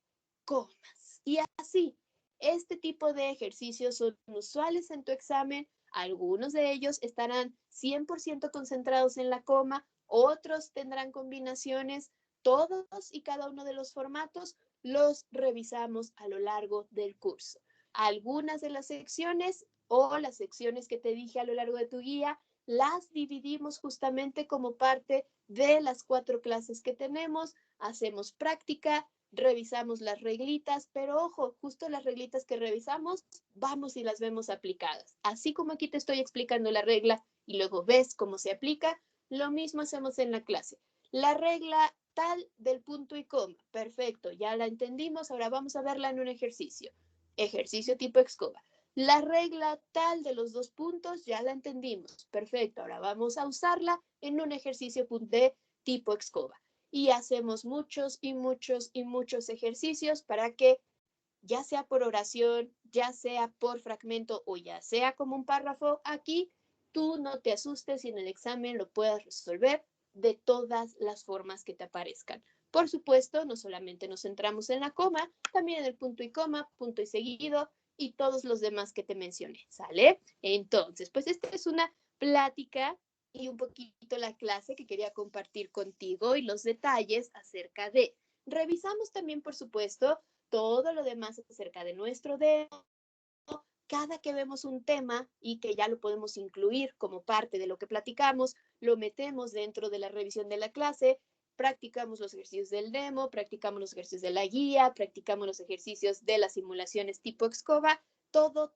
comas. Y así, este tipo de ejercicios son usuales en tu examen. Algunos de ellos estarán 100% concentrados en la coma, otros tendrán combinaciones. Todos y cada uno de los formatos los revisamos a lo largo del curso. Algunas de las secciones o las secciones que te dije a lo largo de tu guía las dividimos justamente como parte de las 4 clases que tenemos. Hacemos práctica, revisamos las reglitas, pero ojo, justo las reglitas que revisamos, vamos y las vemos aplicadas. Así como aquí te estoy explicando la regla y luego ves cómo se aplica, lo mismo hacemos en la clase. La regla tal del punto y coma, perfecto, ya la entendimos, ahora vamos a verla en un ejercicio. Ejercicio tipo escoba. La regla tal de los 2 puntos ya la entendimos, perfecto, ahora vamos a usarla en un ejercicio de tipo escoba. Y hacemos muchos y muchos y muchos ejercicios para que ya sea por oración, ya sea por fragmento o ya sea como un párrafo, aquí tú no te asustes y en el examen lo puedas resolver de todas las formas que te aparezcan. Por supuesto, no solamente nos centramos en la coma, también en el punto y coma, punto y seguido y todos los demás que te mencioné, ¿sale? Entonces, pues esta es una plática y un poquito la clase que quería compartir contigo y los detalles acerca de. Revisamos también, por supuesto, todo lo demás acerca de nuestro demo. Cada que vemos un tema y que ya lo podemos incluir como parte de lo que platicamos, lo metemos dentro de la revisión de la clase, practicamos los ejercicios del demo, practicamos los ejercicios de la guía, practicamos los ejercicios de las simulaciones tipo escoba, todo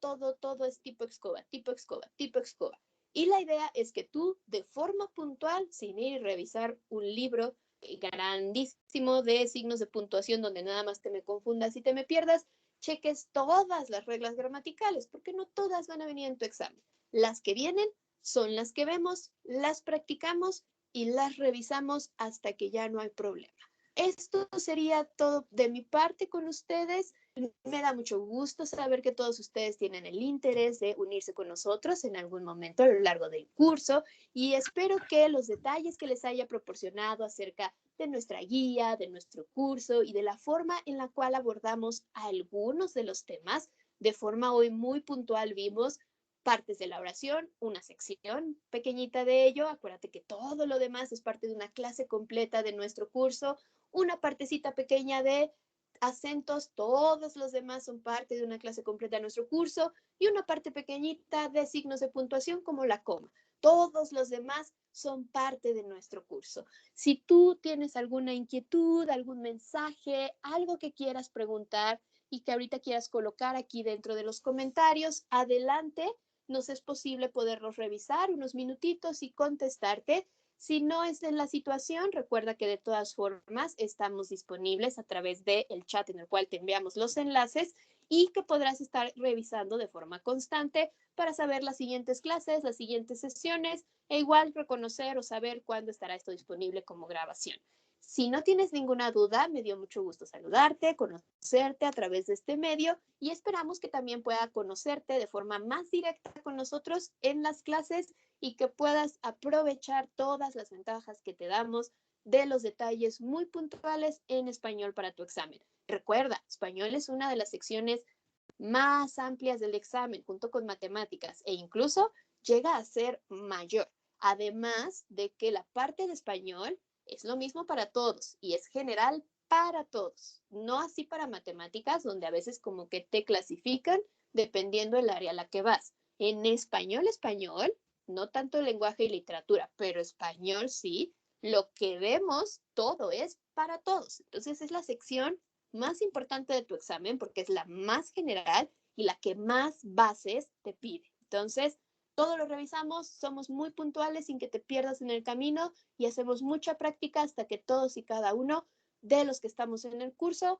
es tipo escoba, tipo escoba, tipo escoba. Y la idea es que tú, de forma puntual, sin ir a revisar un libro grandísimo de signos de puntuación donde nada más te me confundas y te me pierdas, cheques todas las reglas gramaticales, porque no todas van a venir en tu examen. Las que vienen son las que vemos, las practicamos y las revisamos hasta que ya no hay problema. Esto sería todo de mi parte con ustedes. Me da mucho gusto saber que todos ustedes tienen el interés de unirse con nosotros en algún momento a lo largo del curso y espero que los detalles que les haya proporcionado acerca de nuestra guía, de nuestro curso y de la forma en la cual abordamos algunos de los temas. De forma hoy muy puntual vimos partes de la oración, una sección pequeñita de ello. Acuérdate que todo lo demás es parte de una clase completa de nuestro curso. Una partecita pequeña de acentos, todos los demás son parte de una clase completa de nuestro curso y una parte pequeñita de signos de puntuación como la coma. Todos los demás son parte de nuestro curso. Si tú tienes alguna inquietud, algún mensaje, algo que quieras preguntar y que ahorita quieras colocar aquí dentro de los comentarios, adelante, nos es posible poderlos revisar unos minutitos y contestarte. Si no es en la situación, recuerda que de todas formas estamos disponibles a través del chat en el cual te enviamos los enlaces y que podrás estar revisando de forma constante para saber las siguientes clases, las siguientes sesiones e igual reconocer o saber cuándo estará esto disponible como grabación. Si no tienes ninguna duda, me dio mucho gusto saludarte, conocerte a través de este medio y esperamos que también pueda conocerte de forma más directa con nosotros en las clases y que puedas aprovechar todas las ventajas que te damos de los detalles muy puntuales en español para tu examen. Recuerda, español es una de las secciones más amplias del examen junto con matemáticas e incluso llega a ser mayor. Además de que la parte de español es lo mismo para todos y es general para todos, no así para matemáticas, donde a veces como que te clasifican dependiendo del área a la que vas. En español, no tanto lenguaje y literatura, pero español sí, lo que vemos todo es para todos. Entonces es la sección más importante de tu examen porque es la más general y la que más bases te pide. Entonces, todo lo revisamos, somos muy puntuales sin que te pierdas en el camino y hacemos mucha práctica hasta que todos y cada uno de los que estamos en el curso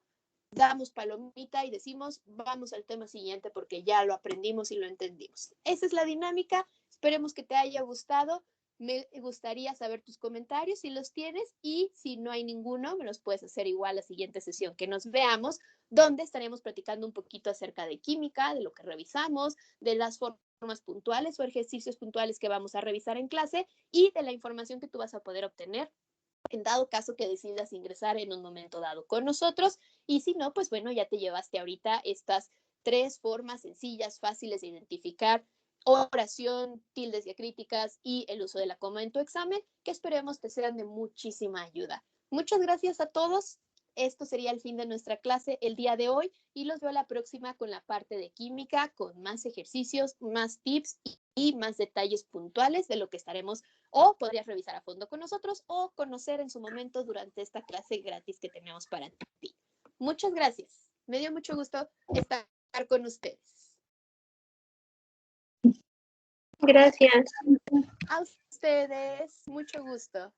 damos palomita y decimos, vamos al tema siguiente porque ya lo aprendimos y lo entendimos. Esa es la dinámica. Esperemos que te haya gustado. Me gustaría saber tus comentarios si los tienes y si no hay ninguno, me los puedes hacer igual la siguiente sesión que nos veamos, donde estaremos platicando un poquito acerca de química, de lo que revisamos, de las formas formas puntuales o ejercicios puntuales que vamos a revisar en clase y de la información que tú vas a poder obtener en dado caso que decidas ingresar en un momento dado con nosotros. Y si no, pues bueno, ya te llevaste ahorita estas 3 formas sencillas, fáciles de identificar: oración, tildes diacríticas y el uso de la coma en tu examen, que esperemos te sean de muchísima ayuda. Muchas gracias a todos. Esto sería el fin de nuestra clase el día de hoy y los veo la próxima con la parte de química, con más ejercicios, más tips y más detalles puntuales de lo que estaremos o podrías revisar a fondo con nosotros o conocer en su momento durante esta clase gratis que tenemos para ti. Muchas gracias. Me dio mucho gusto estar con ustedes. Gracias. A ustedes, mucho gusto.